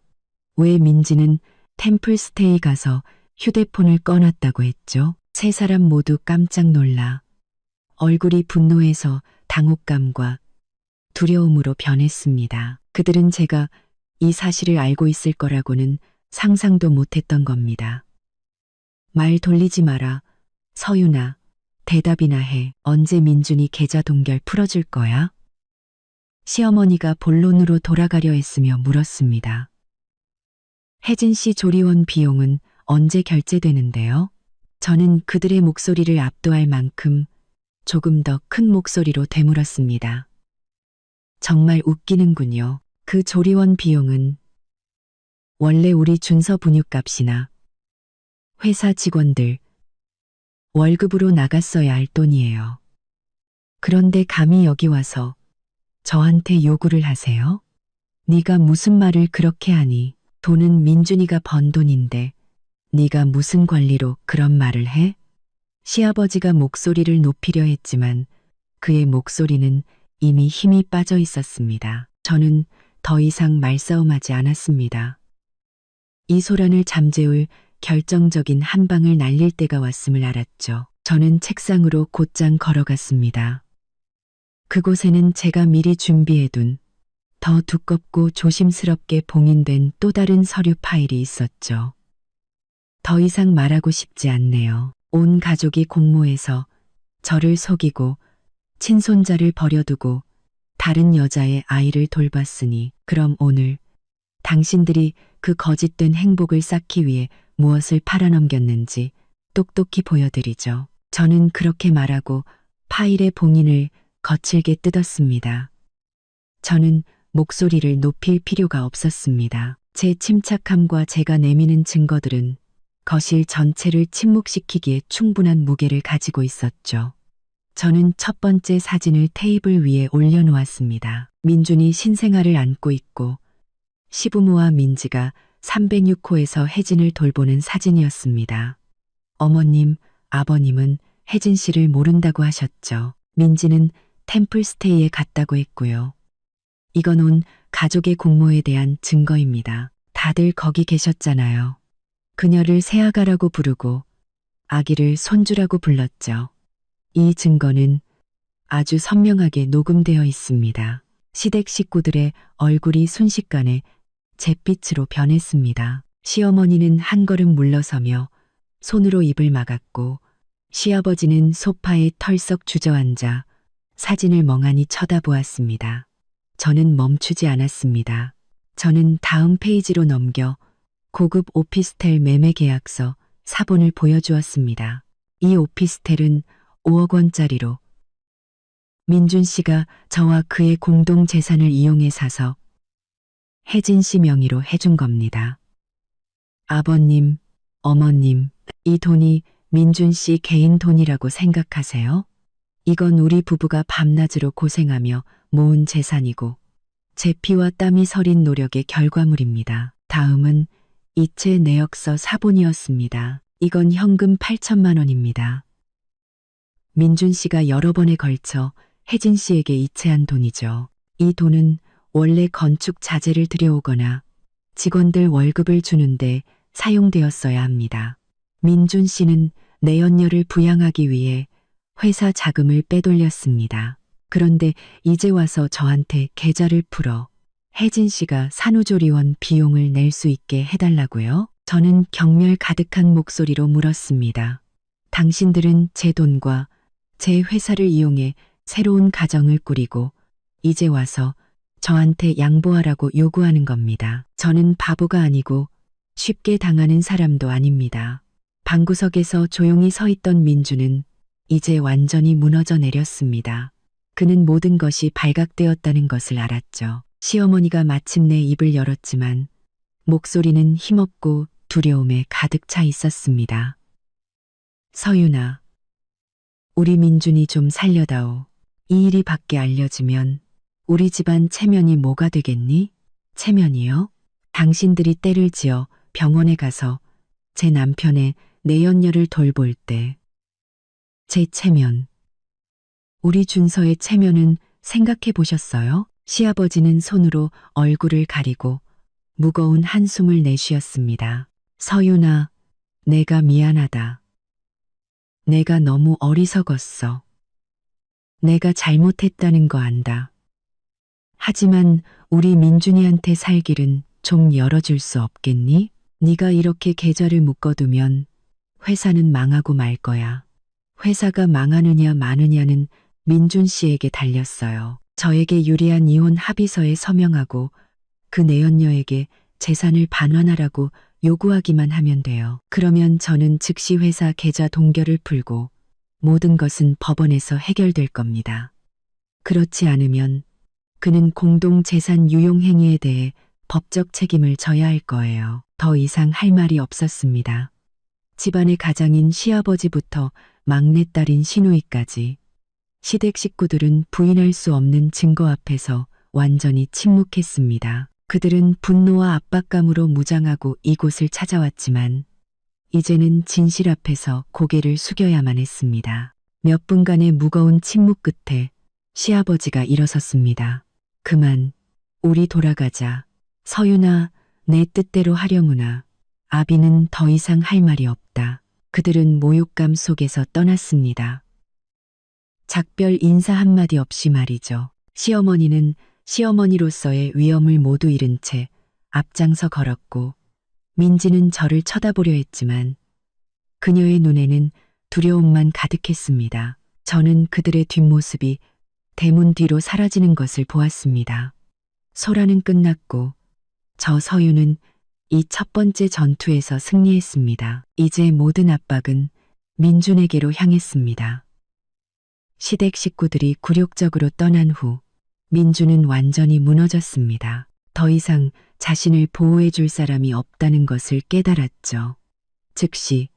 왜 민지는 템플스테이 가서 휴대폰을 꺼놨다고 했죠? 세 사람 모두 깜짝 놀라 얼굴이 분노에서 당혹감과 두려움으로 변했습니다. 그들은 제가 이 사실을 알고 있을 거라고는 상상도 못했던 겁니다. 말 돌리지 마라. 서윤아, 대답이나 해. 언제 민준이 계좌 동결 풀어줄 거야? 시어머니가 본론으로 돌아가려 했으며 물었습니다. 혜진 씨 조리원 비용은 언제 결제되는데요? 저는 그들의 목소리를 압도할 만큼 조금 더 큰 목소리로 되물었습니다. 정말 웃기는군요. 그 조리원 비용은 원래 우리 준서 분유값이나 회사 직원들 월급으로 나갔어야 할 돈이에요. 그런데 감히 여기 와서 저한테 요구를 하세요? 네가 무슨 말을 그렇게 하니? 돈은 민준이가 번 돈인데 네가 무슨 권리로 그런 말을 해? 시아버지가 목소리를 높이려 했지만 그의 목소리는 이미 힘이 빠져 있었습니다. 저는 더 이상 말싸움하지 않았습니다. 이 소란을 잠재울 결정적인 한 방을 날릴 때가 왔음을 알았죠. 저는 책상으로 곧장 걸어갔습니다. 그곳에는 제가 미리 준비해둔 더 두껍고 조심스럽게 봉인된 또 다른 서류 파일이 있었죠. 더 이상 말하고 싶지 않네요. 온 가족이 공모해서 저를 속이고 친손자를 버려두고 다른 여자의 아이를 돌봤으니 그럼 오늘 당신들이 그 거짓된 행복을 쌓기 위해 무엇을 팔아넘겼는지 똑똑히 보여드리죠. 저는 그렇게 말하고 파일의 봉인을 거칠게 뜯었습니다. 저는 목소리를 높일 필요가 없었습니다. 제 침착함과 제가 내미는 증거들은 거실 전체를 침묵시키기에 충분한 무게를 가지고 있었죠. 저는 첫 번째 사진을 테이블 위에 올려놓았습니다. 민준이 신생아를 안고 있고 시부모와 민지가 306호에서 혜진을 돌보는 사진이었습니다. 어머님, 아버님은 혜진 씨를 모른다고 하셨죠. 민지는 템플스테이에 갔다고 했고요. 이건 온 가족의 공모에 대한 증거입니다. 다들 거기 계셨잖아요. 그녀를 새아가라고 부르고 아기를 손주라고 불렀죠. 이 증거는 아주 선명하게 녹음되어 있습니다. 시댁 식구들의 얼굴이 순식간에 잿빛으로 변했습니다. 시어머니는 한 걸음 물러서며 손으로 입을 막았고 시아버지는 소파에 털썩 주저앉아 사진을 멍하니 쳐다보았습니다. 저는 멈추지 않았습니다. 저는 다음 페이지로 넘겨 고급 오피스텔 매매 계약서 사본을 보여주었습니다. 이 오피스텔은 5억 원짜리로 민준 씨가 저와 그의 공동 재산을 이용해 사서 혜진 씨 명의로 해준 겁니다. 아버님, 어머님, 이 돈이 민준 씨 개인 돈이라고 생각하세요? 이건 우리 부부가 밤낮으로 고생하며 모은 재산이고 제 피와 땀이 서린 노력의 결과물입니다. 다음은 이체 내역서 사본이었습니다. 이건 현금 8천만 원입니다. 민준 씨가 여러 번에 걸쳐 혜진 씨에게 이체한 돈이죠. 이 돈은 원래 건축 자재를 들여오거나 직원들 월급을 주는데 사용되었어야 합니다. 민준 씨는 내연녀를 부양하기 위해 회사 자금을 빼돌렸습니다. 그런데 이제 와서 저한테 계좌를 풀어 혜진 씨가 산후조리원 비용을 낼 수 있게 해달라고요? 저는 경멸 가득한 목소리로 물었습니다. 당신들은 제 돈과 제 회사를 이용해 새로운 가정을 꾸리고 이제 와서 저한테 양보하라고 요구하는 겁니다. 저는 바보가 아니고 쉽게 당하는 사람도 아닙니다. 방구석에서 조용히 서 있던 민주는 이제 완전히 무너져 내렸습니다. 그는 모든 것이 발각되었다는 것을 알았죠. 시어머니가 마침내 입을 열었지만 목소리는 힘없고 두려움에 가득 차 있었습니다. 서윤아, 우리 민준이 좀 살려다오. 이 일이 밖에 알려지면 우리 집안 체면이 뭐가 되겠니? 체면이요? 당신들이 때를 지어 병원에 가서 제 남편의 내연녀를 돌볼 때 제 체면, 우리 준서의 체면은 생각해 보셨어요? 시아버지는 손으로 얼굴을 가리고 무거운 한숨을 내쉬었습니다. 서윤아, 내가 미안하다. 내가 너무 어리석었어. 내가 잘못했다는 거 안다. 하지만 우리 민준이한테 살 길은 좀 열어줄 수 없겠니? 네가 이렇게 계좌를 묶어두면 회사는 망하고 말 거야. 회사가 망하느냐 마느냐는 민준 씨에게 달렸어요. 저에게 유리한 이혼 합의서에 서명하고 그 내연녀에게 재산을 반환하라고 요구하기만 하면 돼요. 그러면 저는 즉시 회사 계좌 동결을 풀고 모든 것은 법원에서 해결될 겁니다. 그렇지 않으면 그는 공동 재산 유용 행위에 대해 법적 책임을 져야 할 거예요. 더 이상 할 말이 없었습니다. 집안의 가장인 시아버지부터 막내딸인 시누이까지 시댁 식구들은 부인할 수 없는 증거 앞에서 완전히 침묵했습니다. 그들은 분노와 압박감으로 무장하고 이곳을 찾아왔지만 이제는 진실 앞에서 고개를 숙여야만 했습니다. 몇 분간의 무거운 침묵 끝에 시아버지가 일어섰습니다. 그만, 우리 돌아가자. 서윤아, 내 뜻대로 하려무나. 아비는 더 이상 할 말이 없다. 그들은 모욕감 속에서 떠났습니다. 작별 인사 한마디 없이 말이죠. 시어머니는 시어머니로서의 위엄을 모두 잃은 채 앞장서 걸었고 민지는 저를 쳐다보려 했지만 그녀의 눈에는 두려움만 가득했습니다. 저는 그들의 뒷모습이 대문 뒤로 사라지는 것을 보았습니다. 소라는 끝났고 저 서유는 이 첫 번째 전투에서 승리했습니다. 이제 모든 압박은 민준에게로 향했습니다. 시댁 식구들이 굴욕적으로 떠난 후 민준은 완전히 무너졌습니다. 더 이상 자신을 보호해 줄 사람이 없다는 것을 깨달았죠. 즉시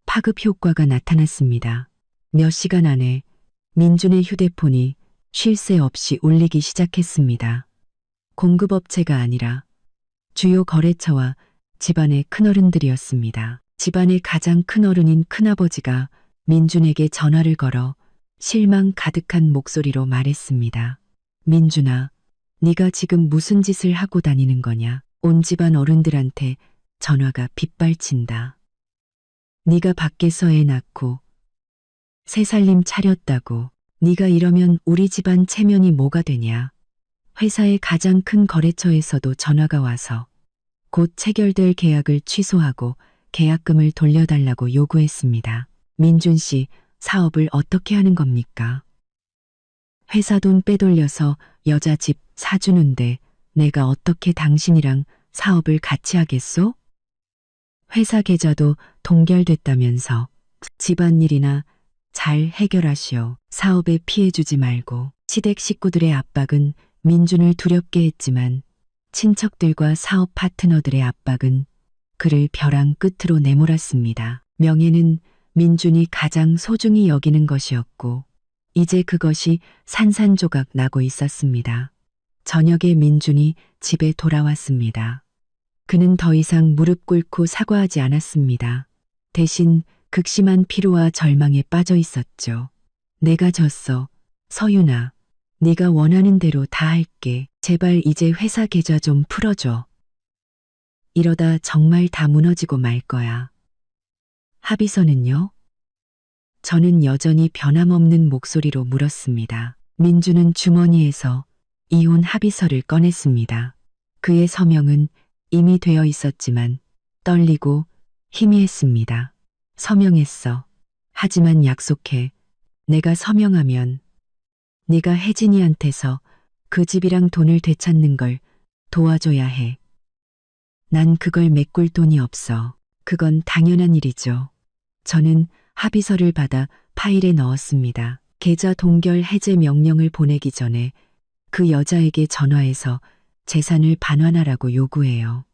파급 효과가 나타났습니다. 몇 시간 안에 민준의 휴대폰이 쉴 새 없이 울리기 시작했습니다. 공급업체가 아니라 주요 거래처와 집안의 큰어른들이었습니다. 집안의 가장 큰어른인 큰아버지가 민준에게 전화를 걸어 실망 가득한 목소리로 말했습니다. 민준아, 네가 지금 무슨 짓을 하고 다니는 거냐? 온 집안 어른들한테 전화가 빗발친다. 네가 밖에서 애 낳고 새 살림 차렸다고. 네가 이러면 우리 집안 체면이 뭐가 되냐. 회사의 가장 큰 거래처에서도 전화가 와서 곧 체결될 계약을 취소하고 계약금을 돌려달라고 요구했습니다. 민준 씨, 사업을 어떻게 하는 겁니까? 회사 돈 빼돌려서 여자 집 사주는데 내가 어떻게 당신이랑 사업을 같이 하겠소? 회사 계좌도 동결됐다면서 집안일이나 잘 해결하시오. 사업에 피해 주지 말고. 시댁 식구들의 압박은 민준을 두렵게 했지만 친척들과 사업 파트너들의 압박은 그를 벼랑 끝으로 내몰았습니다. 명예는 민준이 가장 소중히 여기는 것이었고 이제 그것이 산산조각 나고 있었습니다. 저녁에 민준이 집에 돌아왔습니다. 그는 더 이상 무릎 꿇고 사과하지 않았습니다. 대신 극심한 피로와 절망에 빠져 있었죠. 내가 졌어. 서윤아. 네가 원하는 대로 다 할게. 제발 이제 회사 계좌 좀 풀어줘. 이러다 정말 다 무너지고 말 거야. 합의서는요? 저는 여전히 변함없는 목소리로 물었습니다. 민주는 주머니에서 이혼 합의서를 꺼냈습니다. 그의 서명은 이미 되어 있었지만 떨리고 희미했습니다. 서명했어. 하지만 약속해. 내가 서명하면 네가 혜진이한테서 그 집이랑 돈을 되찾는 걸 도와줘야 해. 난 그걸 메꿀 돈이 없어. 그건 당연한 일이죠. 저는 합의서를 받아 파일에 넣었습니다. 계좌 동결 해제 명령을 보내기 전에 그 여자에게 전화해서 재산을 반환하라고 요구해요.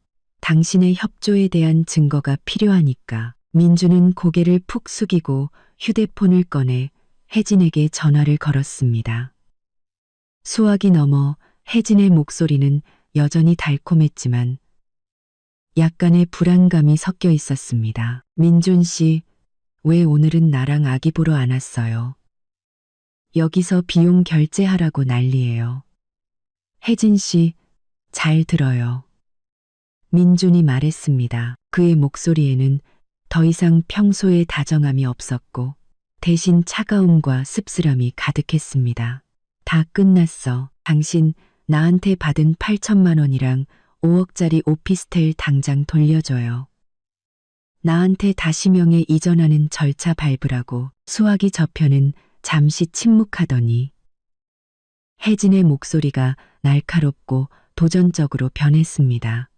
당신의 협조에 대한 증거가 필요하니까. 민주는 고개를 푹 숙이고 휴대폰을 꺼내 혜진에게 전화를 걸었습니다. 수화기 넘어 혜진의 목소리는 여전히 달콤했지만 약간의 불안감이 섞여 있었습니다. 민준 씨, 왜 오늘은 나랑 아기 보러 안 왔어요? 여기서 비용 결제하라고 난리예요. 혜진 씨, 잘 들어요. 민준이 말했습니다. 그의 목소리에는 더 이상 평소의 다정함이 없었고 대신 차가움과 씁쓸함이 가득했습니다. 다 끝났어. 당신 나한테 받은 8천만 원이랑 5억짜리 오피스텔 당장 돌려줘요. 나한테 다시 명예 이전하는 절차 밟으라고. 수화기 저편은 잠시 침묵하더니 혜진의 목소리가 날카롭고 도전적으로 변했습니다.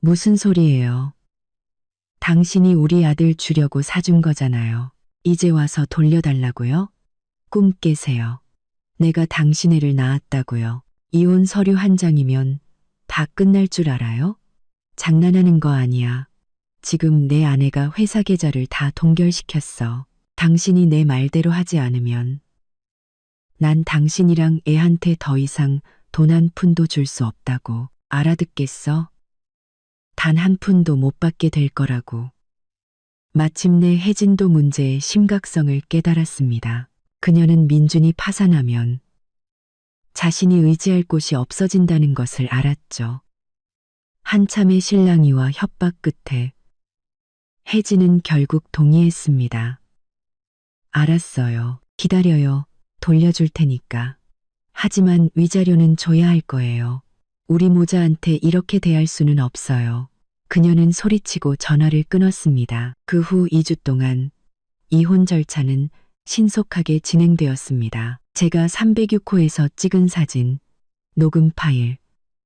무슨 소리예요? 당신이 우리 아들 주려고 사준 거잖아요. 이제 와서 돌려달라고요? 꿈 깨세요. 내가 당신 애를 낳았다고요. 이혼 서류 한 장이면 다 끝날 줄 알아요? 장난하는 거 아니야. 지금 내 아내가 회사 계좌를 다 동결시켰어. 당신이 내 말대로 하지 않으면 난 당신이랑 애한테 더 이상 돈 한 푼도 줄 수 없다고. 알아듣겠어? 단 한 푼도 못 받게 될 거라고. 마침내 혜진도 문제의 심각성을 깨달았습니다. 그녀는 민준이 파산하면 자신이 의지할 곳이 없어진다는 것을 알았죠. 한참의 실랑이와 협박 끝에 혜진은 결국 동의했습니다. 알았어요. 기다려요. 돌려줄 테니까. 하지만 위자료는 줘야 할 거예요. 우리 모자한테 이렇게 대할 수는 없어요. 그녀는 소리치고 전화를 끊었습니다. 그 후 2주 동안 이혼 절차는 신속하게 진행되었습니다. 제가 306호에서 찍은 사진, 녹음 파일,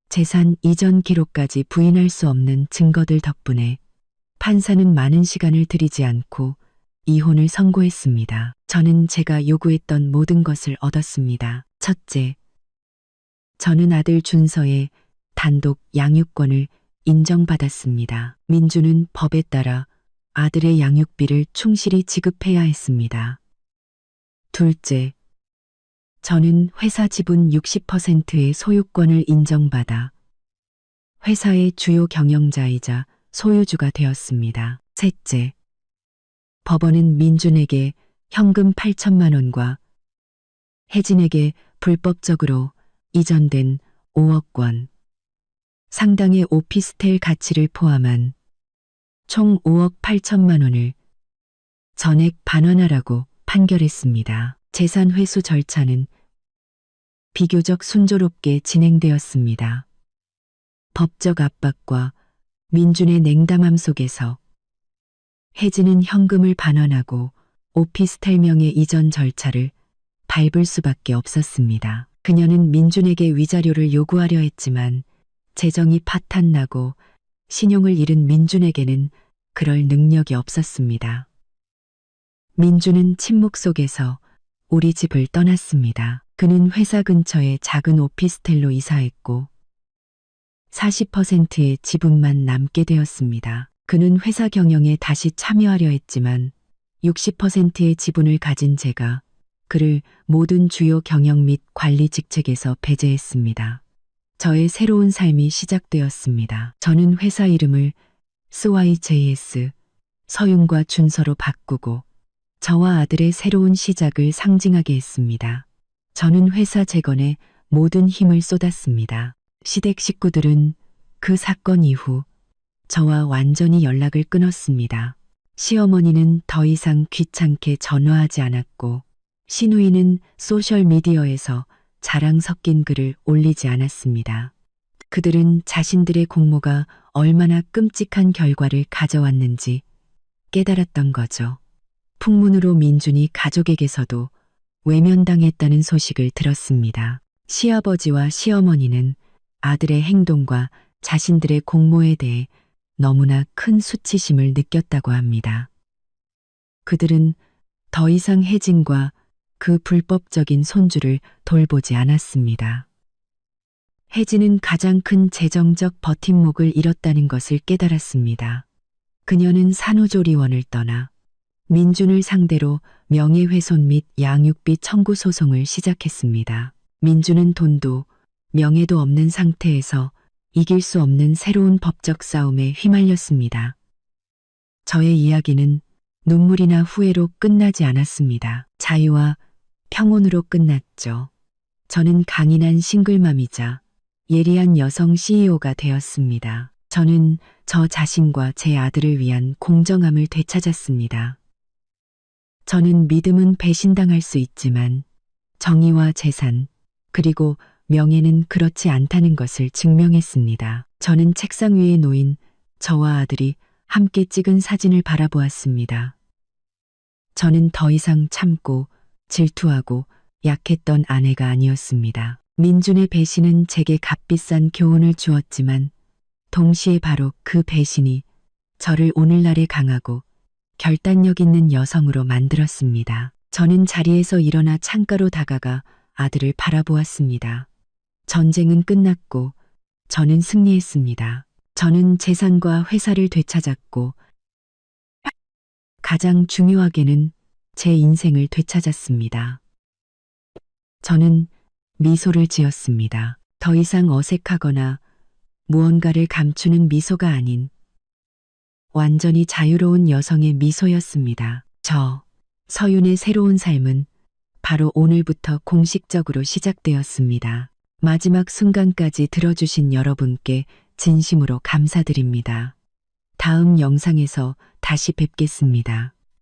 재산 이전 기록까지 부인할 수 없는 증거들 덕분에 판사는 많은 시간을 들이지 않고 이혼을 선고했습니다. 저는 제가 요구했던 모든 것을 얻었습니다. 첫째, 저는 아들 준서의 단독 양육권을 인정받았습니다. 민주는 법에 따라 아들의 양육비를 충실히 지급해야 했습니다. 둘째, 저는 회사 지분 60%의 소유권을 인정받아 회사의 주요 경영자이자 소유주가 되었습니다. 셋째, 법원은 민준에게 현금 8천만 원과 혜진에게 불법적으로 이전된 5억 원 상당의 오피스텔 가치를 포함한 총 5억 8천만 원을 전액 반환하라고 판결했습니다. 재산 회수 절차는 비교적 순조롭게 진행되었습니다. 법적 압박과 민준의 냉담함 속에서 혜진은 현금을 반환하고 오피스텔 명의 이전 절차를 밟을 수밖에 없었습니다. 그녀는 민준에게 위자료를 요구하려 했지만 재정이 파탄나고 신용을 잃은 민준에게는 그럴 능력이 없었습니다. 민준은 침묵 속에서 우리 집을 떠났습니다. 그는 회사 근처의 작은 오피스텔로 이사했고 40%의 지분만 남게 되었습니다. 그는 회사 경영에 다시 참여하려 했지만 60%의 지분을 가진 제가 그를 모든 주요 경영 및 관리 직책에서 배제했습니다. 저의 새로운 삶이 시작되었습니다. 저는 회사 이름을 SYJS 서윤과 준서로 바꾸고 저와 아들의 새로운 시작을 상징하게 했습니다. 저는 회사 재건에 모든 힘을 쏟았습니다. 시댁 식구들은 그 사건 이후 저와 완전히 연락을 끊었습니다. 시어머니는 더 이상 귀찮게 전화하지 않았고 시누이는 소셜미디어에서 자랑 섞인 글을 올리지 않았습니다. 그들은 자신들의 공모가 얼마나 끔찍한 결과를 가져왔는지 깨달았던 거죠. 풍문으로 민준이 가족에게서도 외면당했다는 소식을 들었습니다. 시아버지와 시어머니는 아들의 행동과 자신들의 공모에 대해 너무나 큰 수치심을 느꼈다고 합니다. 그들은 더 이상 혜진과 그 불법적인 손주를 돌보지 않았습니다. 혜진은 가장 큰 재정적 버팀목을 잃었다는 것을 깨달았습니다. 그녀는 산후조리원을 떠나 민준을 상대로 명예훼손 및 양육비 청구 소송을 시작했습니다. 민준은 돈도 명예도 없는 상태에서 이길 수 없는 새로운 법적 싸움에 휘말렸습니다. 저의 이야기는 눈물이나 후회로 끝나지 않았습니다. 자유와 평온으로 끝났죠. 저는 강인한 싱글맘이자 예리한 여성 CEO가 되었습니다. 저는 저 자신과 제 아들을 위한 공정함을 되찾았습니다. 저는 믿음은 배신당할 수 있지만 정의와 재산 그리고 명예는 그렇지 않다는 것을 증명했습니다. 저는 책상 위에 놓인 저와 아들이 함께 찍은 사진을 바라보았습니다. 저는 더 이상 참고 질투하고 약했던 아내가 아니었습니다. 민준의 배신은 제게 값비싼 교훈을 주었지만 동시에 바로 그 배신이 저를 오늘날의 강하고 결단력 있는 여성으로 만들었습니다. 저는 자리에서 일어나 창가로 다가가 아들을 바라보았습니다. 전쟁은 끝났고 저는 승리했습니다. 저는 재산과 회사를 되찾았고 가장 중요하게는 제 인생을 되찾았습니다. 저는 미소를 지었습니다. 더 이상 어색하거나 무언가를 감추는 미소가 아닌 완전히 자유로운 여성의 미소였습니다. 서윤의 새로운 삶은 바로 오늘부터 공식적으로 시작되었습니다. 마지막 순간까지 들어주신 여러분께 진심으로 감사드립니다. 다음 영상에서 다시 뵙겠습니다.